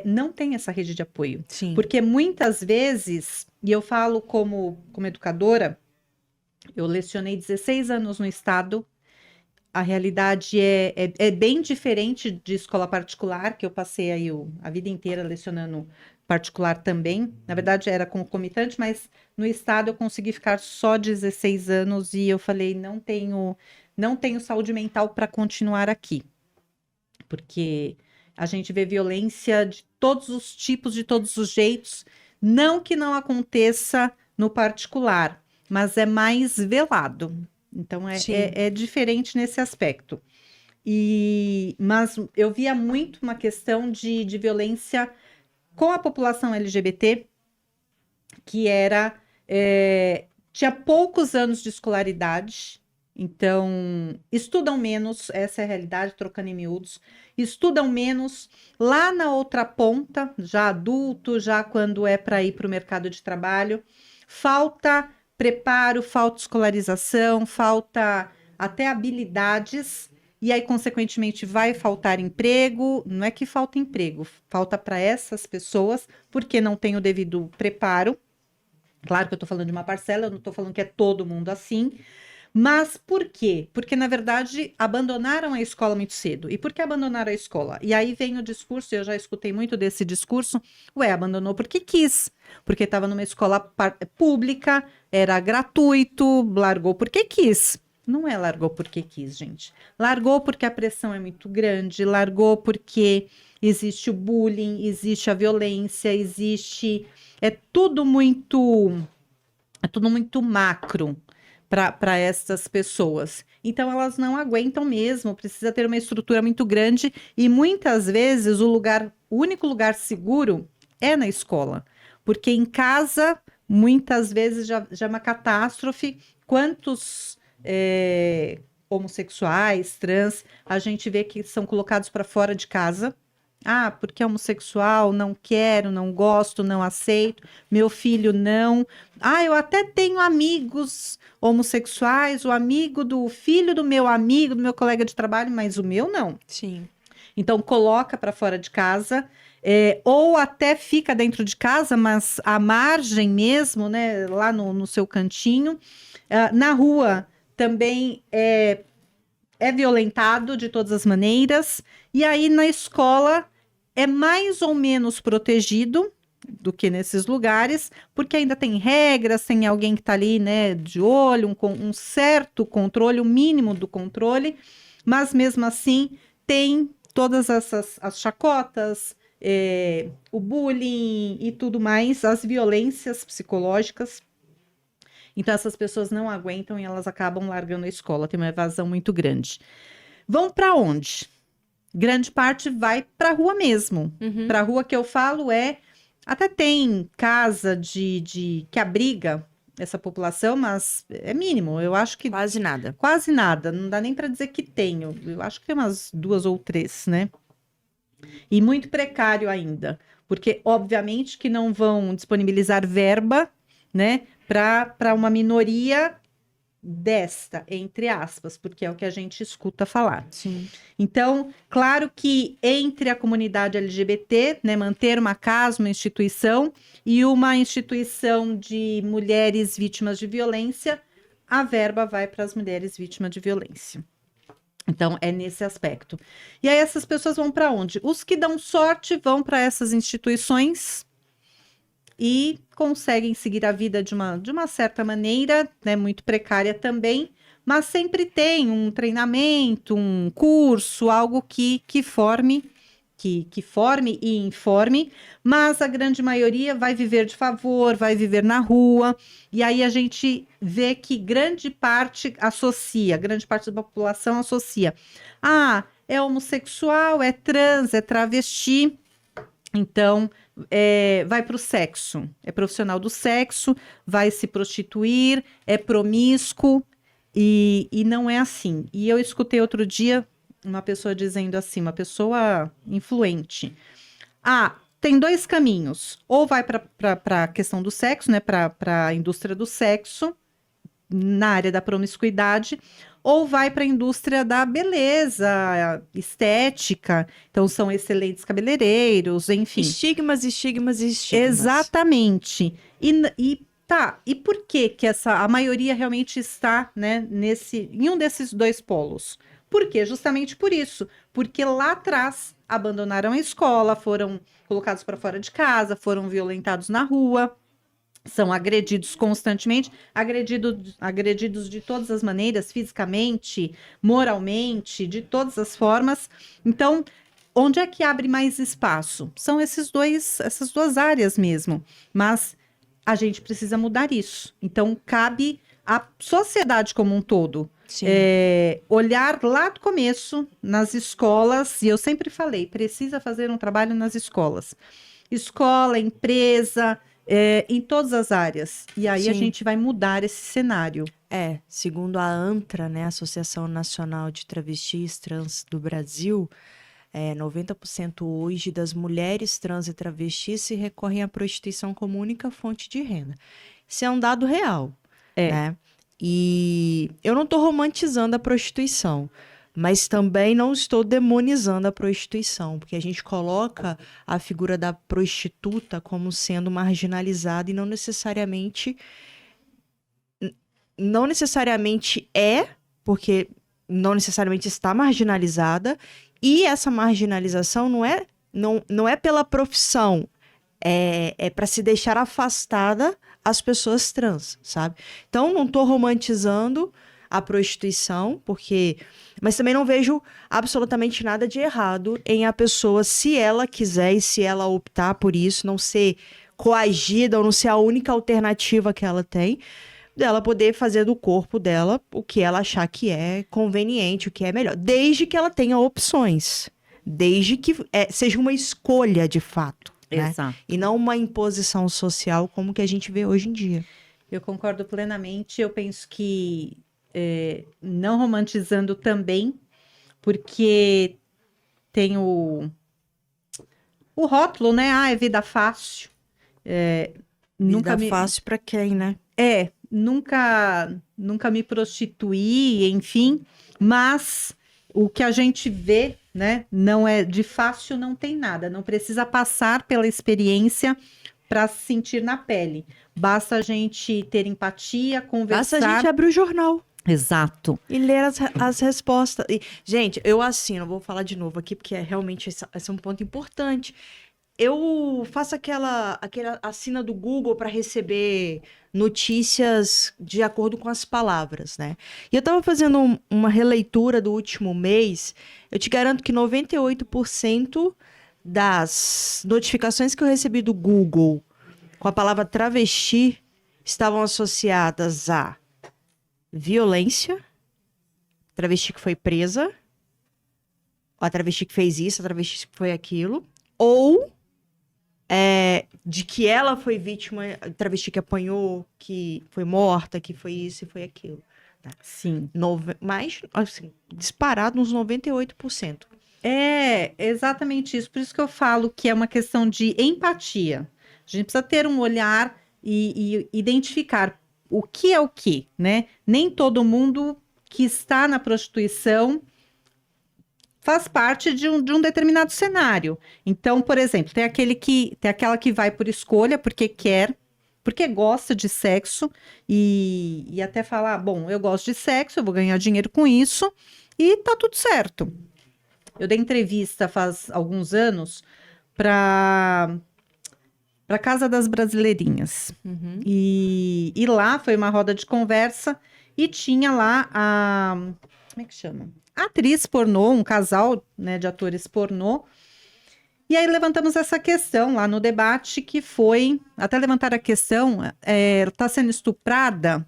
Speaker 2: não tem essa rede de apoio.
Speaker 1: Sim.
Speaker 2: Porque muitas vezes, e eu falo como educadora, eu lecionei 16 anos no estado. A realidade é bem diferente de escola particular, que eu passei aí a vida inteira lecionando particular também. Na verdade, era concomitante, mas no estado eu consegui ficar só 16 anos e eu falei, não tenho saúde mental para continuar aqui. Porque a gente vê violência de todos os tipos, de todos os jeitos. Não que não aconteça no particular, mas é mais velado. Então, é diferente nesse aspecto. Mas eu via muito uma questão de violência com a população LGBT, que tinha poucos anos de escolaridade, então estudam menos, essa é a realidade, trocando em miúdos, estudam menos lá na outra ponta, já adulto, já quando é para ir para o mercado de trabalho, falta preparo, falta escolarização, falta até habilidades e aí, consequentemente, vai faltar emprego. Não é que falta emprego, falta para essas pessoas, porque não tem o devido preparo. Claro que eu estou falando de uma parcela, eu não estou falando que é todo mundo assim. Mas por quê? Porque, na verdade, abandonaram a escola muito cedo. E por que abandonaram a escola? E aí vem o discurso, eu já escutei muito desse discurso, abandonou porque quis, porque estava numa escola pública, era gratuito, largou porque quis. Não é largou porque quis, gente. Largou porque a pressão é muito grande, largou porque existe o bullying, existe a violência, existe... É tudo muito macro para essas pessoas. Então, elas não aguentam mesmo, precisa ter uma estrutura muito grande e muitas vezes o único lugar seguro é na escola, porque em casa, muitas vezes já é uma catástrofe. Quantos homossexuais, trans, a gente vê que são colocados para fora de casa. Ah, porque é homossexual, não quero, não gosto, não aceito, meu filho não. Ah, eu até tenho amigos homossexuais, o amigo do filho do meu amigo, do meu colega de trabalho, mas o meu não.
Speaker 1: Sim.
Speaker 2: Então, coloca para fora de casa, ou até fica dentro de casa, mas à margem mesmo, né, lá no seu cantinho. Na rua também é violentado de todas as maneiras, e aí na escola é mais ou menos protegido do que nesses lugares, porque ainda tem regras, tem alguém que está ali, né, de olho, um certo controle, o mínimo do controle, mas mesmo assim tem todas as chacotas, o bullying e tudo mais, as violências psicológicas. Então, essas pessoas não aguentam e elas acabam largando a escola. Tem uma evasão muito grande. Vão para onde? Grande parte vai para a rua mesmo.
Speaker 1: Uhum.
Speaker 2: Para a rua que eu falo até tem casa que abriga essa população, mas é mínimo. Eu acho que
Speaker 1: Quase nada.
Speaker 2: quase nada. Não dá nem para dizer que tem. Eu acho que tem umas 2 ou 3, né? E muito precário ainda, porque obviamente que não vão disponibilizar verba, né, para uma minoria desta, entre aspas, porque é o que a gente escuta falar.
Speaker 1: Sim.
Speaker 2: Então, claro que entre a comunidade LGBT, né, manter uma casa, uma instituição e uma instituição de mulheres vítimas de violência, a verba vai para as mulheres vítimas de violência. Então, é nesse aspecto. E aí, essas pessoas vão para onde? Os que dão sorte vão para essas instituições e conseguem seguir a vida de uma certa maneira, né, muito precária também, mas sempre tem um treinamento, um curso, algo que forme e informe, mas a grande maioria vai viver de favor, vai viver na rua, e aí a gente vê que grande parte da população associa. Ah, é homossexual, é trans, é travesti, então vai para o sexo, é profissional do sexo, vai se prostituir, é promíscuo, e não é assim. E eu escutei outro dia uma pessoa dizendo assim, uma pessoa influente. Ah, tem 2 caminhos. Ou vai para a questão do sexo, né, para a indústria do sexo, na área da promiscuidade, ou vai para a indústria da beleza, estética. Então, são excelentes cabeleireiros, enfim.
Speaker 1: Estigmas, estigmas e estigmas.
Speaker 2: Exatamente. E por que a maioria realmente está, né, em um desses 2 polos? Por quê? Justamente por isso. Porque lá atrás abandonaram a escola, foram colocados para fora de casa, foram violentados na rua, são agredidos constantemente, agredidos de todas as maneiras, fisicamente, moralmente, de todas as formas. Então, onde é que abre mais espaço? São essas 2 áreas mesmo. Mas a gente precisa mudar isso. Então, cabe à sociedade como um todo. Olhar lá do começo, nas escolas, e eu sempre falei, precisa fazer um trabalho nas escolas. Escola, empresa, em todas as áreas. E aí a gente vai mudar esse cenário.
Speaker 1: Segundo a ANTRA, né, Associação Nacional de Travestis Trans do Brasil, 90% hoje das mulheres trans e travestis se recorrem à prostituição como única fonte de renda. Isso é um dado real, né? E eu não estou romantizando a prostituição, Mas também não estou demonizando a prostituição, porque a gente coloca a figura da prostituta como sendo marginalizada e não necessariamente é, porque não necessariamente está marginalizada, e essa marginalização não é pela profissão, é para se deixar afastada as pessoas trans, sabe? Então, não estou romantizando a prostituição, mas também não vejo absolutamente nada de errado em a pessoa, se ela quiser e se ela optar por isso, não ser coagida ou não ser a única alternativa que ela tem, dela poder fazer do corpo dela o que ela achar que é conveniente, o que é melhor, desde que ela tenha opções, desde que seja uma escolha de fato, né?
Speaker 2: Exato.
Speaker 1: E não uma imposição social como que a gente vê hoje em dia.
Speaker 2: Eu concordo plenamente. Eu penso que não romantizando também, porque tem o rótulo, né? Ah, é vida fácil.
Speaker 1: Vida fácil para quem, né?
Speaker 2: Nunca me prostituí, enfim, mas o que a gente vê, né, não é de fácil, não tem nada, não precisa passar pela experiência para se sentir na pele. Basta a gente ter empatia, conversar.
Speaker 1: Basta a gente abrir o jornal.
Speaker 2: Exato.
Speaker 1: E ler as respostas. Gente, eu assino, vou falar de novo aqui, porque realmente esse é um ponto importante. Eu faço aquela assina do Google para receber notícias de acordo com as palavras, né? E eu estava fazendo uma releitura do último mês. Eu te garanto que 98% das notificações que eu recebi do Google com a palavra travesti estavam associadas a violência, travesti que foi presa, a travesti que fez isso, a travesti que foi aquilo, ou de que ela foi vítima, travesti que apanhou, que foi morta, que foi isso e foi aquilo. Tá?
Speaker 2: Sim.
Speaker 1: Mais, assim, disparado uns 98%.
Speaker 2: É exatamente isso. Por isso que eu falo que é uma questão de empatia. A gente precisa ter um olhar e identificar o que é o que, né? Nem todo mundo que está na prostituição faz parte de um determinado cenário. Então, por exemplo, tem aquela que vai por escolha, porque quer, porque gosta de sexo e até falar, bom, eu gosto de sexo, eu vou ganhar dinheiro com isso e tá tudo certo. Eu dei entrevista faz alguns anos para Casa das Brasileirinhas.
Speaker 1: Uhum.
Speaker 2: E lá foi uma roda de conversa e tinha lá como é que chama? A atriz pornô, um casal, né, de atores pornô. E aí levantamos essa questão lá no debate, que foi, até levantar a questão, está sendo estuprada?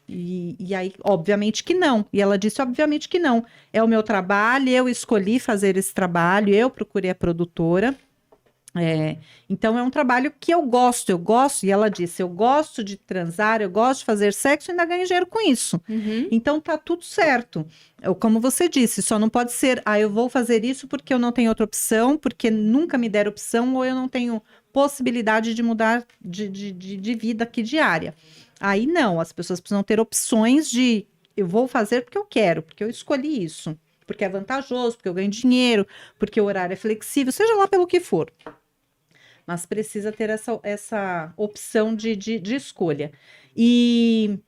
Speaker 2: E aí, obviamente que não. E ela disse, obviamente que não. É o meu trabalho, eu escolhi fazer esse trabalho, eu procurei a produtora. Então é um trabalho que eu gosto, e ela disse, eu gosto de transar, eu gosto de fazer sexo e ainda ganho dinheiro com isso.
Speaker 1: Uhum.
Speaker 2: Então tá tudo certo. Como você disse, só não pode ser, eu vou fazer isso porque eu não tenho outra opção, porque nunca me deram opção, ou eu não tenho possibilidade de mudar de vida aqui diária. Aí não, as pessoas precisam ter opções de, eu vou fazer porque eu quero, porque eu escolhi isso, porque é vantajoso, porque eu ganho dinheiro, porque o horário é flexível, seja lá pelo que for. Mas precisa ter essa opção de escolha. E,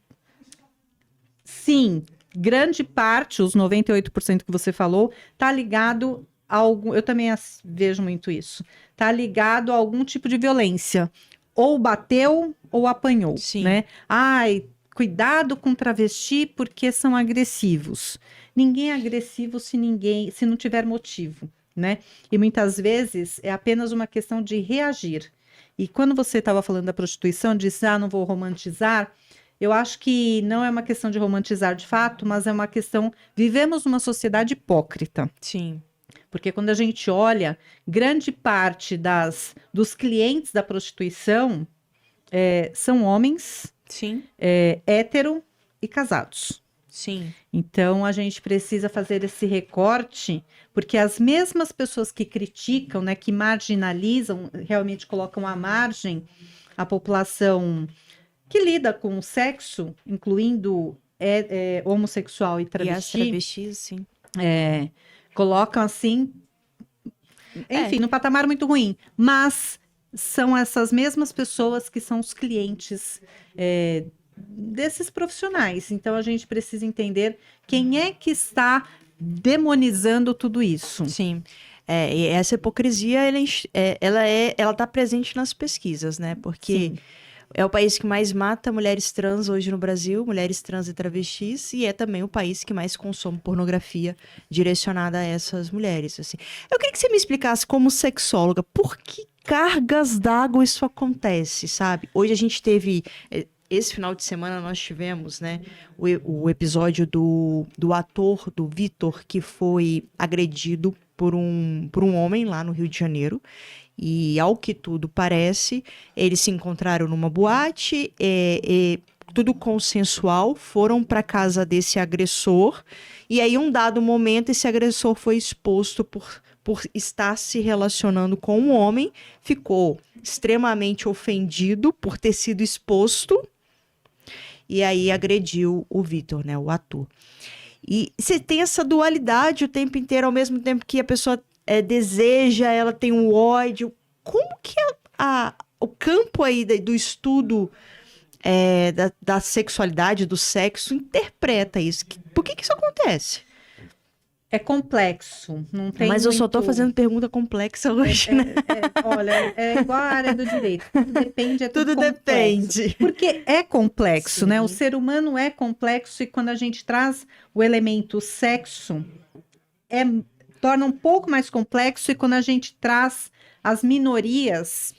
Speaker 2: sim, grande parte, os 98% que você falou, está ligado a algum... Eu também vejo muito isso. Está ligado a algum tipo de violência. Ou bateu ou apanhou,
Speaker 1: Sim.
Speaker 2: Né? Ai, cuidado com travesti porque são agressivos. Ninguém é agressivo se não tiver motivo. Né? E muitas vezes é apenas uma questão de reagir. E quando você estava falando da prostituição, disse, não vou romantizar, eu acho que não é uma questão de romantizar de fato, mas é uma questão, vivemos numa sociedade hipócrita.
Speaker 1: Sim.
Speaker 2: Porque quando a gente olha, grande parte dos clientes da prostituição são homens,
Speaker 1: Sim.
Speaker 2: hétero e casados.
Speaker 1: Sim.
Speaker 2: Então, a gente precisa fazer esse recorte, porque as mesmas pessoas que criticam, né, que marginalizam, realmente colocam à margem a população que lida com o sexo, incluindo homossexual e travesti.
Speaker 1: E as travestis, sim.
Speaker 2: colocam assim, enfim, num patamar muito ruim. Mas são essas mesmas pessoas que são os clientes desses profissionais. Então, a gente precisa entender quem é que está demonizando tudo isso.
Speaker 1: Sim. E essa hipocrisia, ela está presente nas pesquisas, né? Porque
Speaker 2: Sim.
Speaker 1: é o país que mais mata mulheres trans hoje no Brasil, mulheres trans e travestis, e é também o país que mais consome pornografia direcionada a essas mulheres, assim. Eu queria que você me explicasse, como sexóloga, por que cargas d'água isso acontece, sabe? Hoje a gente teve... Esse final de semana nós tivemos, né, o episódio do ator, do Vitor, que foi agredido por um homem lá no Rio de Janeiro. E, ao que tudo parece, eles se encontraram numa boate, tudo consensual, foram para casa desse agressor, e aí, um dado momento, esse agressor foi exposto por estar se relacionando com um homem, ficou extremamente ofendido por ter sido exposto, e aí agrediu o Vitor, né, o ator. E você tem essa dualidade o tempo inteiro, ao mesmo tempo que a pessoa deseja, ela tem um ódio. Como que o campo aí do estudo da sexualidade, do sexo, interpreta isso? Por que isso acontece?
Speaker 2: É complexo, não tem
Speaker 1: Mas eu
Speaker 2: muito...
Speaker 1: só tô fazendo pergunta complexa hoje, né?
Speaker 2: Olha, é igual a área do direito, tudo depende, tudo
Speaker 1: Tudo
Speaker 2: complexo.
Speaker 1: depende.
Speaker 2: Porque é complexo,
Speaker 1: Sim.
Speaker 2: né? O ser humano é complexo e quando a gente traz o elemento sexo, torna um pouco mais complexo, e quando a gente traz as minorias,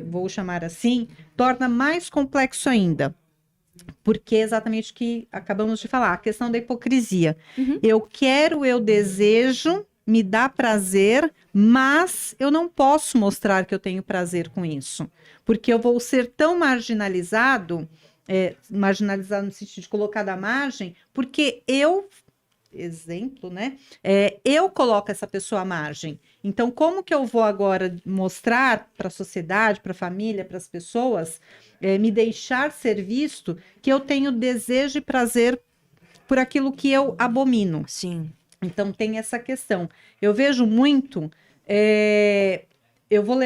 Speaker 2: vou chamar assim, torna mais complexo ainda. Porque é exatamente o que acabamos de falar, a questão da hipocrisia.
Speaker 1: Uhum.
Speaker 2: Eu desejo, me dá prazer, mas eu não posso mostrar que eu tenho prazer com isso. Porque eu vou ser tão marginalizado, marginalizado no sentido de colocar à margem, porque exemplo, né? Eu coloco essa pessoa à margem. Então, como que eu vou agora mostrar para a sociedade, para a família, para as pessoas, me deixar ser visto que eu tenho desejo e prazer por aquilo que eu abomino?
Speaker 1: Sim.
Speaker 2: Então, tem essa questão. Eu vejo muito, eu vou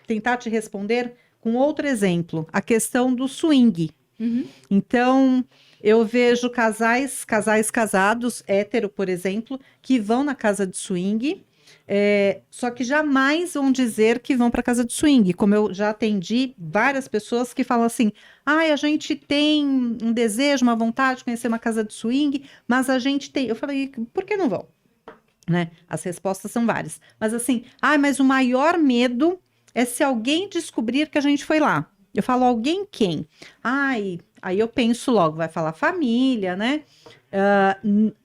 Speaker 2: tentar te responder com outro exemplo, a questão do swing.
Speaker 1: Uhum.
Speaker 2: Então, eu vejo casais casados, hétero, por exemplo, que vão na casa de swing, só que jamais vão dizer que vão para casa de swing. Como eu já atendi várias pessoas que falam assim: a gente tem um desejo, uma vontade de conhecer uma casa de swing, mas a gente tem... Eu falei, por que não vão? Né? As respostas são várias. Mas assim, mas o maior medo é se alguém descobrir que a gente foi lá. Eu falo, alguém quem? Aí eu penso logo, vai falar família, né?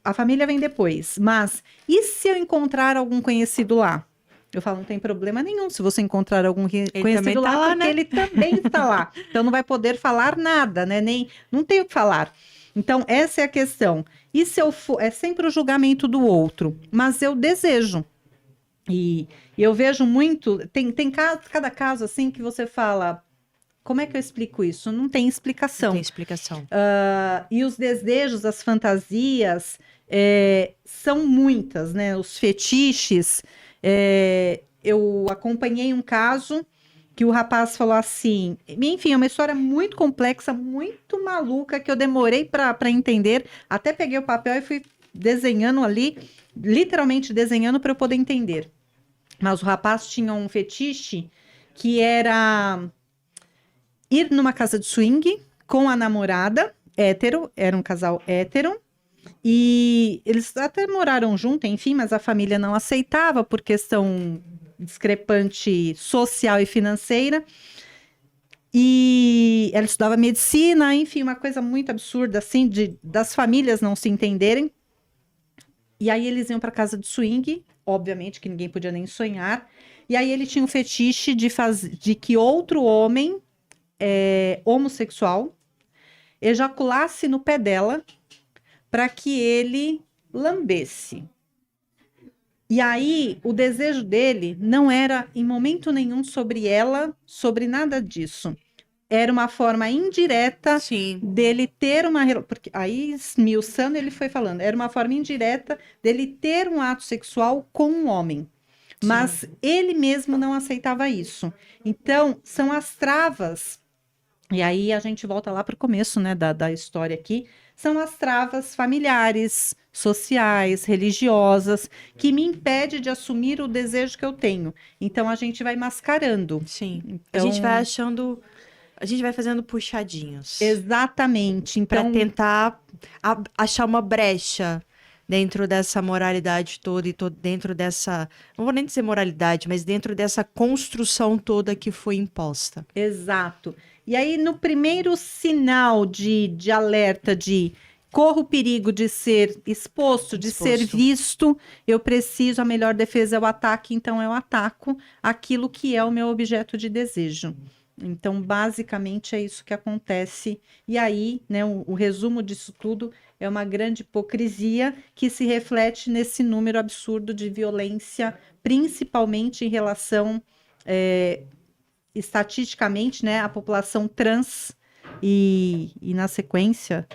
Speaker 2: A família vem depois. Mas e se eu encontrar algum conhecido lá? Eu falo, não tem problema nenhum se você encontrar algum conhecido lá, porque ele também está lá. Então não vai poder falar nada, né? Não tem o que falar. Então, essa é a questão. E se eu for, é sempre o julgamento do outro, mas eu desejo. E eu vejo muito, tem cada caso assim que você fala, como é que eu explico isso? Não tem explicação.
Speaker 1: Não tem explicação.
Speaker 2: E os desejos, as fantasias, são muitas, né? Os fetiches. Eu acompanhei um caso que o rapaz falou assim, enfim, é uma história muito complexa, muito maluca, que eu demorei para entender, até peguei o papel e fui desenhando ali, literalmente desenhando para eu poder entender. Mas o rapaz tinha um fetiche que era ir numa casa de swing com a namorada, hétero, era um casal hétero, e eles até moraram juntos, enfim, mas a família não aceitava por questão discrepante social e financeira. E ela estudava medicina, enfim, uma coisa muito absurda, assim, das famílias não se entenderem. E aí eles iam para casa de swing, obviamente que ninguém podia nem sonhar. E aí ele tinha um fetiche de que outro homem homossexual ejaculasse no pé dela para que ele lambesse. E aí, o desejo dele não era em momento nenhum sobre ela, sobre nada disso. era uma forma indireta
Speaker 1: Sim.
Speaker 2: dele ter uma... Porque aí, esmiuçando, ele foi falando, era uma forma indireta dele ter um ato sexual com um homem. Mas ele mesmo não aceitava isso. Então, são as travas. E aí a gente volta lá para o começo, né, da história aqui. São as travas familiares, sociais, religiosas, que me impede de assumir o desejo que eu tenho. Então, a gente vai mascarando.
Speaker 1: Sim. A
Speaker 2: Então,
Speaker 1: gente vai achando. A gente vai fazendo puxadinhos.
Speaker 2: exatamente.
Speaker 1: Pra
Speaker 2: Então,
Speaker 1: tentar achar uma brecha dentro dessa moralidade toda e dentro dessa. Não vou nem dizer moralidade, mas dentro dessa construção toda que foi imposta.
Speaker 2: exato. E aí, no primeiro sinal de alerta de corro o perigo de ser exposto, de ser
Speaker 1: Exposto.
Speaker 2: visto, eu preciso, a melhor defesa é o ataque, então eu ataco aquilo que é o meu objeto de desejo. Então, basicamente, é isso que acontece. E aí, né, o resumo disso tudo é uma grande hipocrisia que se reflete nesse número absurdo de violência, principalmente em relação, estatisticamente, né, a população trans e na sequência,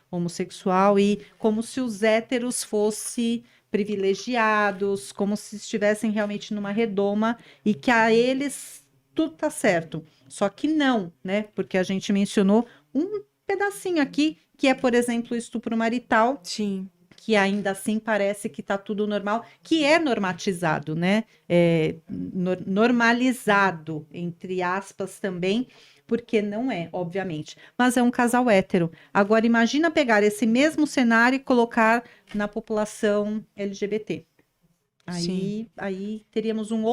Speaker 2: homossexual, e como se os héteros fossem privilegiados, como se estivessem realmente numa redoma e que a eles tudo tá certo. Só que não, né? Porque a gente mencionou um pedacinho aqui, que é, por exemplo, o estupro marital,
Speaker 1: Sim.
Speaker 2: que ainda assim parece que está tudo normal, que é normatizado, né? Normalizado, entre aspas, também, porque não é, obviamente. Mas é um casal hétero. Agora, imagina pegar esse mesmo cenário e colocar na população LGBT.
Speaker 1: Sim.
Speaker 2: Aí teríamos uma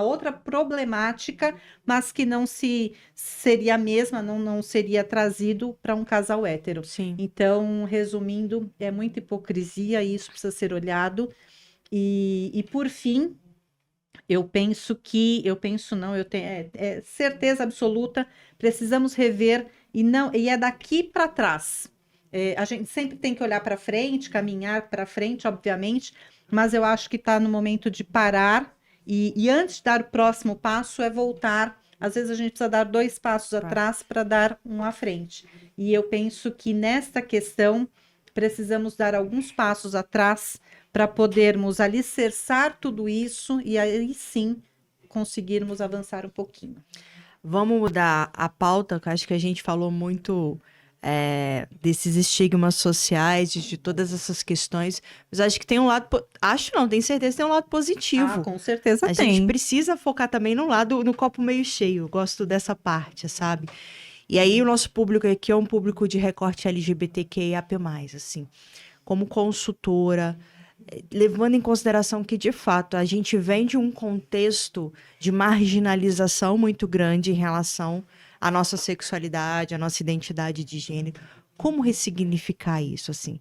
Speaker 2: outra problemática, mas que não seria a mesma, não seria trazido para um casal hétero.
Speaker 1: Sim.
Speaker 2: Então, resumindo, é muita hipocrisia e isso precisa ser olhado. E por fim, eu tenho certeza absoluta, precisamos rever e é daqui para trás. A gente sempre tem que olhar para frente, caminhar para frente, obviamente, mas eu acho que está no momento de parar e antes de dar o próximo passo é voltar. Às vezes a gente precisa dar 2 passos atrás para dar um à frente. E eu penso que nesta questão precisamos dar alguns passos atrás para podermos alicerçar tudo isso e aí sim conseguirmos avançar um pouquinho.
Speaker 1: Vamos mudar a pauta, que eu acho que a gente falou muito desses estigmas sociais, de todas essas questões, mas acho que tem um lado, acho não, tenho certeza que tem um lado positivo.
Speaker 2: Com certeza
Speaker 1: A gente precisa focar também no lado, no copo meio cheio, eu gosto dessa parte, sabe? E aí o nosso público aqui é um público de recorte LGBTQIAP+, assim, como consultora, levando em consideração que, de fato, a gente vem de um contexto de marginalização muito grande em relação à nossa sexualidade, à nossa identidade de gênero. Como ressignificar isso, assim?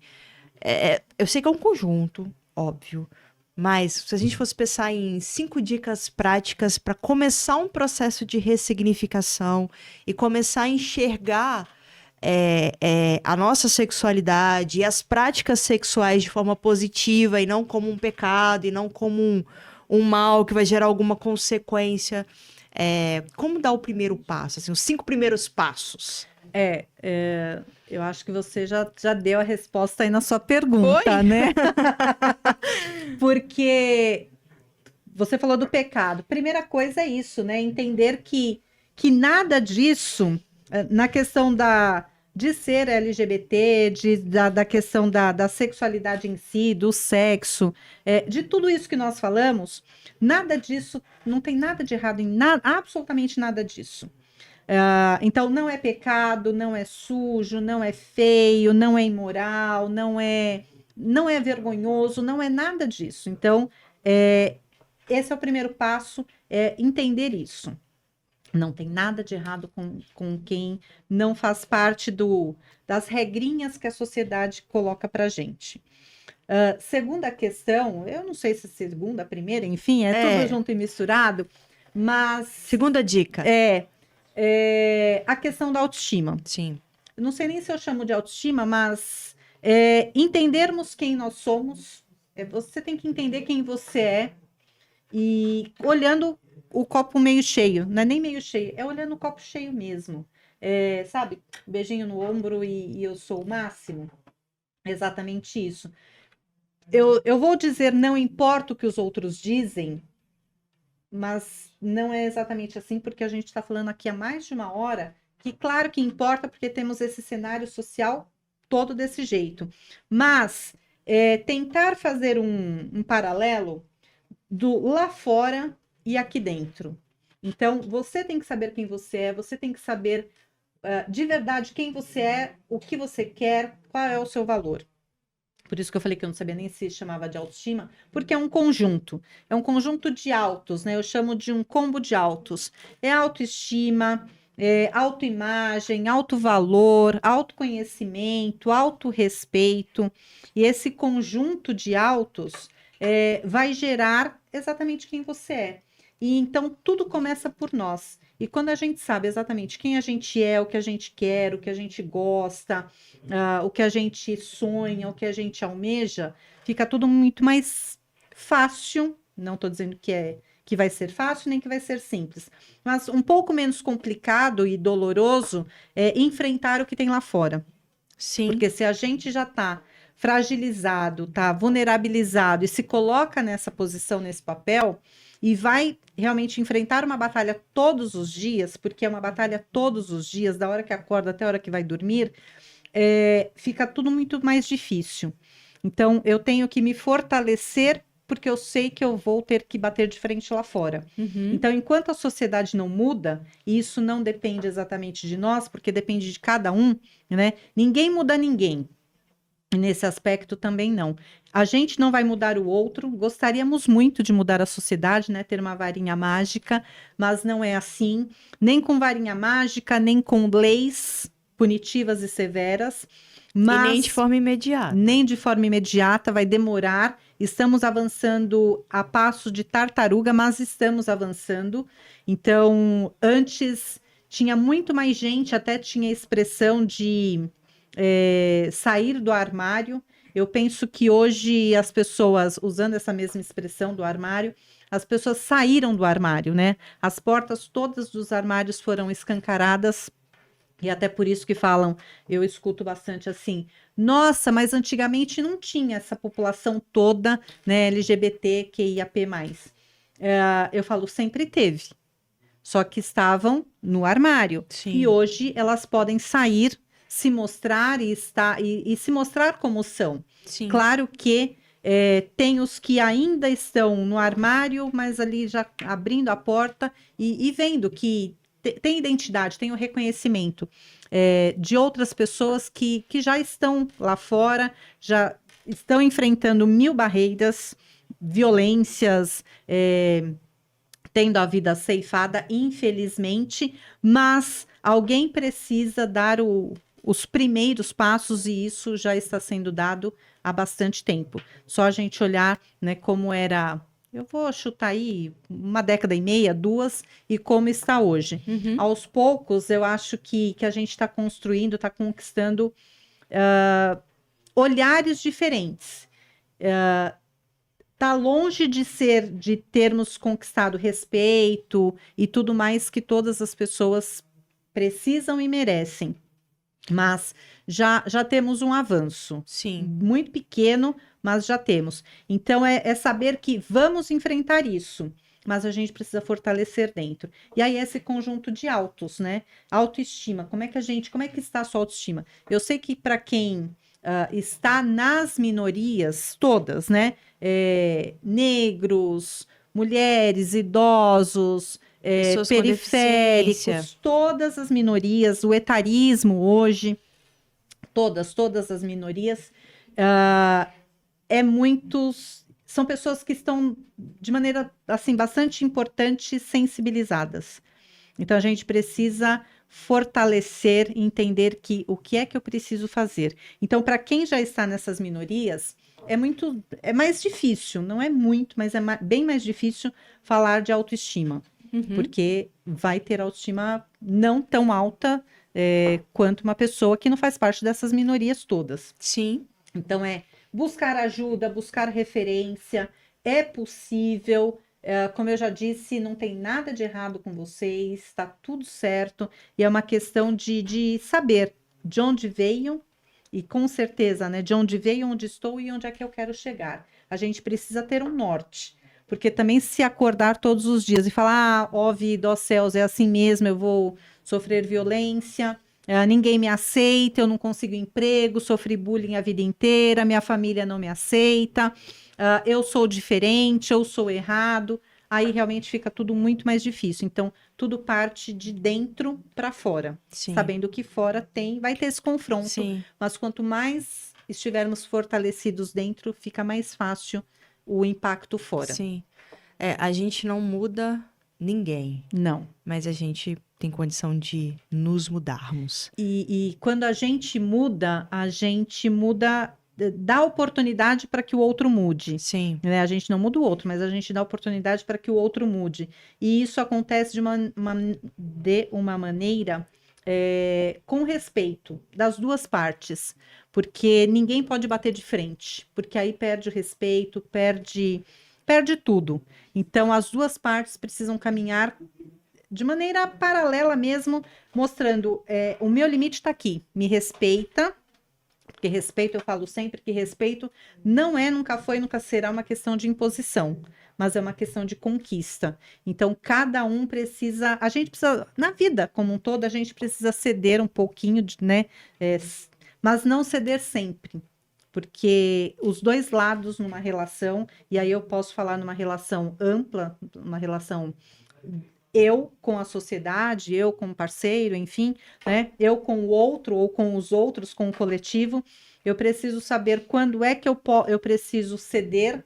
Speaker 1: Eu sei que é um conjunto, óbvio, mas se a gente fosse pensar em 5 dicas práticas para começar um processo de ressignificação e começar a enxergar a nossa sexualidade e as práticas sexuais de forma positiva e não como um pecado e não como um mal que vai gerar alguma consequência. Como dar o primeiro passo, assim, os 5 primeiros passos?
Speaker 2: Eu acho que você já deu a resposta aí na sua pergunta,
Speaker 1: Foi?
Speaker 2: né? Porque você falou do pecado. Primeira coisa é isso, né? Entender que nada disso, na questão de ser LGBT, da questão da sexualidade em si, do sexo, de tudo isso que nós falamos, nada disso, não tem nada de errado em nada, absolutamente nada disso. Então, não é pecado, não é sujo, não é feio, não é imoral, não é vergonhoso, não é nada disso. Então, esse é o primeiro passo, entender isso. Não tem nada de errado com quem não faz parte das regrinhas que a sociedade coloca para gente. Segunda questão, eu não sei se segunda, primeira, enfim, tudo junto e misturado, mas...
Speaker 1: Segunda dica.
Speaker 2: A questão da autoestima.
Speaker 1: Sim.
Speaker 2: Eu não sei nem se eu chamo de autoestima, mas entendermos quem nós somos. Você tem que entender quem você é e olhando o copo meio cheio, não é nem meio cheio, é olhando o copo cheio mesmo. Sabe, beijinho no ombro e eu sou o máximo. Exatamente isso. Eu vou dizer, não importa o que os outros dizem, mas não é exatamente assim, porque a gente está falando aqui há mais de uma hora, que claro que importa, porque temos esse cenário social todo desse jeito. Mas tentar fazer um paralelo do lá fora e aqui dentro. Então, você tem que saber quem você tem que saber de verdade quem você é, o que você quer, qual é o seu valor. Por isso que eu falei que eu não sabia nem se chamava de autoestima, porque é um conjunto. É um conjunto de autos, né? Eu chamo de um combo de autos. É autoestima, autoimagem, autovalor, autoconhecimento, autorrespeito. E esse conjunto de autos vai gerar exatamente quem você é. E então tudo começa por nós. E quando a gente sabe exatamente quem a gente é, o que a gente quer, o que a gente gosta, o que a gente sonha, o que a gente almeja, fica tudo muito mais fácil. Não estou dizendo que vai ser fácil, nem que vai ser simples, mas um pouco menos complicado e doloroso é enfrentar o que tem lá fora.
Speaker 1: Sim.
Speaker 2: Porque se a gente já está fragilizado, está vulnerabilizado e se coloca nessa posição, nesse papel, e vai realmente enfrentar uma batalha todos os dias, porque é uma batalha todos os dias, da hora que acorda até a hora que vai dormir, fica tudo muito mais difícil. Então, eu tenho que me fortalecer porque eu sei que eu vou ter que bater de frente lá fora.
Speaker 1: Uhum.
Speaker 2: Então, enquanto a sociedade não muda, e isso não depende exatamente de nós, porque depende de cada um, né? Ninguém muda ninguém. Nesse aspecto também não. A gente não vai mudar o outro, gostaríamos muito de mudar a sociedade, né? Ter uma varinha mágica, mas não é assim, nem com varinha mágica, nem com leis punitivas e severas, mas
Speaker 1: E nem de forma imediata.
Speaker 2: nem de forma imediata, vai demorar. Estamos avançando a passo de tartaruga, mas estamos avançando. Então, antes tinha muito mais gente, até tinha expressão de sair do armário. Eu penso que hoje as pessoas, usando essa mesma expressão do armário, as pessoas saíram do armário, né? As portas todas dos armários foram escancaradas. E até por isso que falam, eu escuto bastante assim, nossa, mas antigamente não tinha essa população toda, né, LGBT, QIAP+. Eu falo, sempre teve, só que estavam no armário.
Speaker 1: Sim.
Speaker 2: E hoje elas podem sair, se mostrar e se mostrar como são.
Speaker 1: Sim.
Speaker 2: Claro que tem os que ainda estão no armário, mas ali já abrindo a porta e vendo que tem identidade, tem o reconhecimento de outras pessoas que já estão lá fora, já estão enfrentando 1000 barreiras, violências, tendo a vida ceifada, infelizmente, mas alguém precisa dar os primeiros passos e isso já está sendo dado há bastante tempo. Só a gente olhar, né, como era, eu vou chutar aí, 1,5 décadas, 2, e como está hoje.
Speaker 1: Uhum.
Speaker 2: Aos poucos, eu acho que a gente está construindo, está conquistando olhares diferentes. Tá longe de termos conquistado respeito e tudo mais que todas as pessoas precisam e merecem. Mas já temos um avanço.
Speaker 1: Sim.
Speaker 2: Muito pequeno, mas já temos. Então, é saber que vamos enfrentar isso, mas a gente precisa fortalecer dentro. E aí, esse conjunto de autos, né? Autoestima. Como é que está a sua autoestima? Eu sei que para quem está nas minorias todas, né? Negros, mulheres, idosos,
Speaker 1: Pessoas com
Speaker 2: periféricos,
Speaker 1: deficiência.
Speaker 2: todas as minorias, o etarismo hoje, todas as minorias, são pessoas que estão de maneira assim bastante importante sensibilizadas. Então a gente precisa fortalecer e entender o que é que eu preciso fazer. Então, para quem já está nessas minorias, é mais difícil, não é muito, mas é bem mais difícil falar de autoestima.
Speaker 1: Uhum.
Speaker 2: Porque vai ter autoestima não tão alta quanto uma pessoa que não faz parte dessas minorias todas.
Speaker 1: Sim.
Speaker 2: Então, buscar ajuda, buscar referência, é possível, Como eu já disse, não tem nada de errado com vocês, está tudo certo, e é uma questão de saber de onde veio, e com certeza, né, de onde veio, onde estou e onde é que eu quero chegar. A gente precisa ter um norte, porque também se acordar todos os dias e falar, ó vida, ó céus, é assim mesmo, eu vou sofrer violência, ninguém me aceita, eu não consigo emprego, sofri bullying a vida inteira, minha família não me aceita, eu sou diferente, eu sou errado, aí realmente fica tudo muito mais difícil. Então, tudo parte de dentro para fora,
Speaker 1: Sim.
Speaker 2: sabendo que fora vai ter esse confronto,
Speaker 1: Sim.
Speaker 2: mas quanto mais estivermos fortalecidos dentro, fica mais fácil o impacto fora.
Speaker 1: Sim. A gente não muda ninguém,
Speaker 2: Não.
Speaker 1: mas a gente tem condição de nos mudarmos.
Speaker 2: E quando a gente muda, dá oportunidade para que o outro mude.
Speaker 1: Sim.
Speaker 2: Né? A gente não muda o outro, mas a gente dá oportunidade para que o outro mude. E isso acontece de uma maneira com respeito das duas partes, porque ninguém pode bater de frente, porque aí perde o respeito, perde tudo. Então, as duas partes precisam caminhar de maneira paralela mesmo, mostrando o meu limite está aqui, me respeita, porque respeito, eu falo sempre que respeito não é, nunca foi, nunca será uma questão de imposição, mas é uma questão de conquista. Então, cada um precisa, a gente precisa, na vida como um todo, a gente precisa ceder um pouquinho, né? Mas não ceder sempre. Porque os dois lados numa relação, e aí eu posso falar numa relação ampla, uma relação eu com a sociedade, eu com o parceiro, enfim, né? Eu com o outro ou com os outros, com o coletivo, eu preciso saber quando é que eu preciso ceder,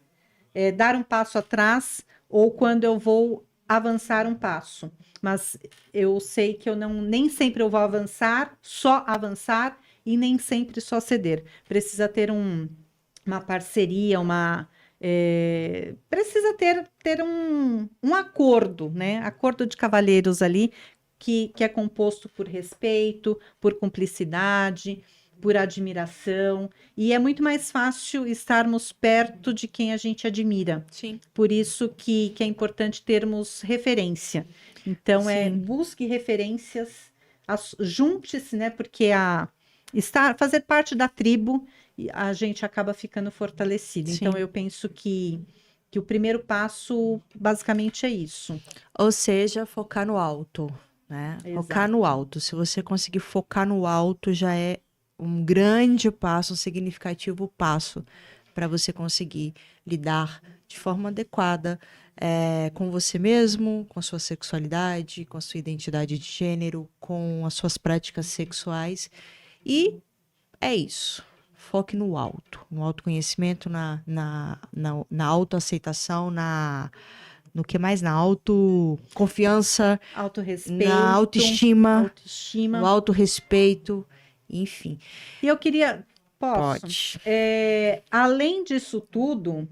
Speaker 2: dar um passo atrás, ou quando eu vou avançar um passo. Mas eu sei que nem sempre eu vou só avançar, e nem sempre só ceder. Precisa ter uma parceria, precisa ter um acordo, né? Acordo de cavalheiros ali, que é composto por respeito, por cumplicidade, por admiração. E é muito mais fácil estarmos perto de quem a gente admira.
Speaker 1: Sim.
Speaker 2: Por isso que é importante termos referência. Então,
Speaker 1: Sim.
Speaker 2: busque referências, junte-se, né? Porque fazer parte da tribo, a gente acaba ficando fortalecido.
Speaker 1: Sim.
Speaker 2: Então, eu penso que o primeiro passo, basicamente, é isso.
Speaker 1: Ou seja, focar no alto, né?
Speaker 2: Exato.
Speaker 1: Focar no alto. Se você conseguir focar no alto, já é um grande passo, um significativo passo para você conseguir lidar de forma adequada com você mesmo, com a sua sexualidade, com a sua identidade de gênero, com as suas práticas sexuais. E é isso. Foque no autoconhecimento, na autoaceitação, no que mais? Na autoconfiança,
Speaker 2: Autorrespeito,
Speaker 1: na autoestima, no
Speaker 2: autorrespeito,
Speaker 1: enfim.
Speaker 2: E eu queria... Posso?
Speaker 1: Pode.
Speaker 2: Além disso tudo,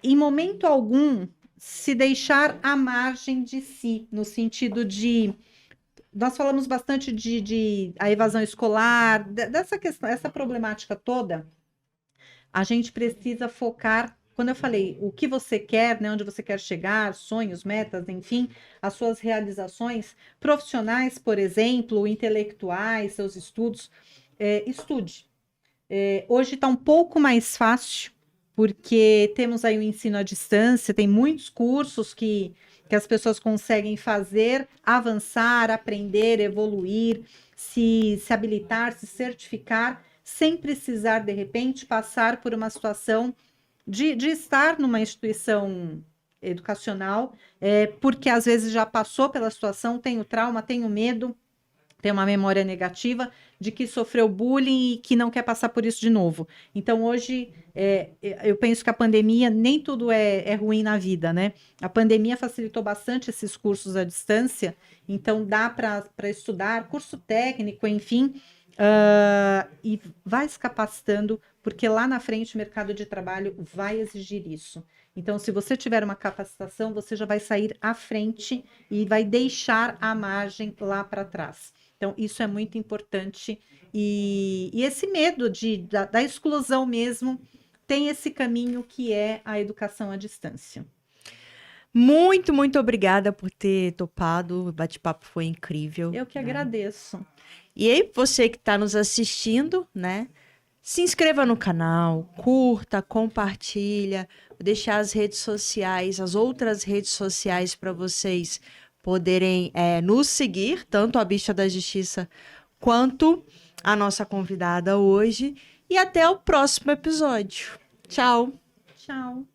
Speaker 2: em momento algum, se deixar à margem de si, no sentido de... Nós falamos bastante de a evasão escolar, dessa questão, essa problemática toda. A gente precisa focar, quando eu falei o que você quer, né, onde você quer chegar, sonhos, metas, enfim, as suas realizações profissionais, por exemplo, intelectuais, seus estudos, estude. Hoje está um pouco mais fácil, porque temos aí o ensino à distância, tem muitos cursos que as pessoas conseguem fazer, avançar, aprender, evoluir, se habilitar, se certificar, sem precisar, de repente, passar por uma situação de estar numa instituição educacional, porque às vezes já passou pela situação, tem o trauma, tem o medo, tem uma memória negativa de que sofreu bullying e que não quer passar por isso de novo. Então, hoje, eu penso que a pandemia, nem tudo é ruim na vida, né? A pandemia facilitou bastante esses cursos à distância, então dá para estudar, curso técnico, enfim, e vai se capacitando, porque lá na frente o mercado de trabalho vai exigir isso. Então, se você tiver uma capacitação, você já vai sair à frente e vai deixar a margem lá para trás. Então, isso é muito importante. E esse medo da exclusão mesmo tem esse caminho que é a educação à distância.
Speaker 1: Muito, muito obrigada por ter topado. O bate-papo foi incrível.
Speaker 2: Eu que agradeço.
Speaker 1: E aí, você que está nos assistindo, né? Se inscreva no canal, curta, compartilha, vou deixar as redes sociais, as outras redes sociais para vocês poderem nos seguir, tanto a Bicha da Justiça quanto a nossa convidada hoje. E até o próximo episódio. Tchau!
Speaker 2: Tchau.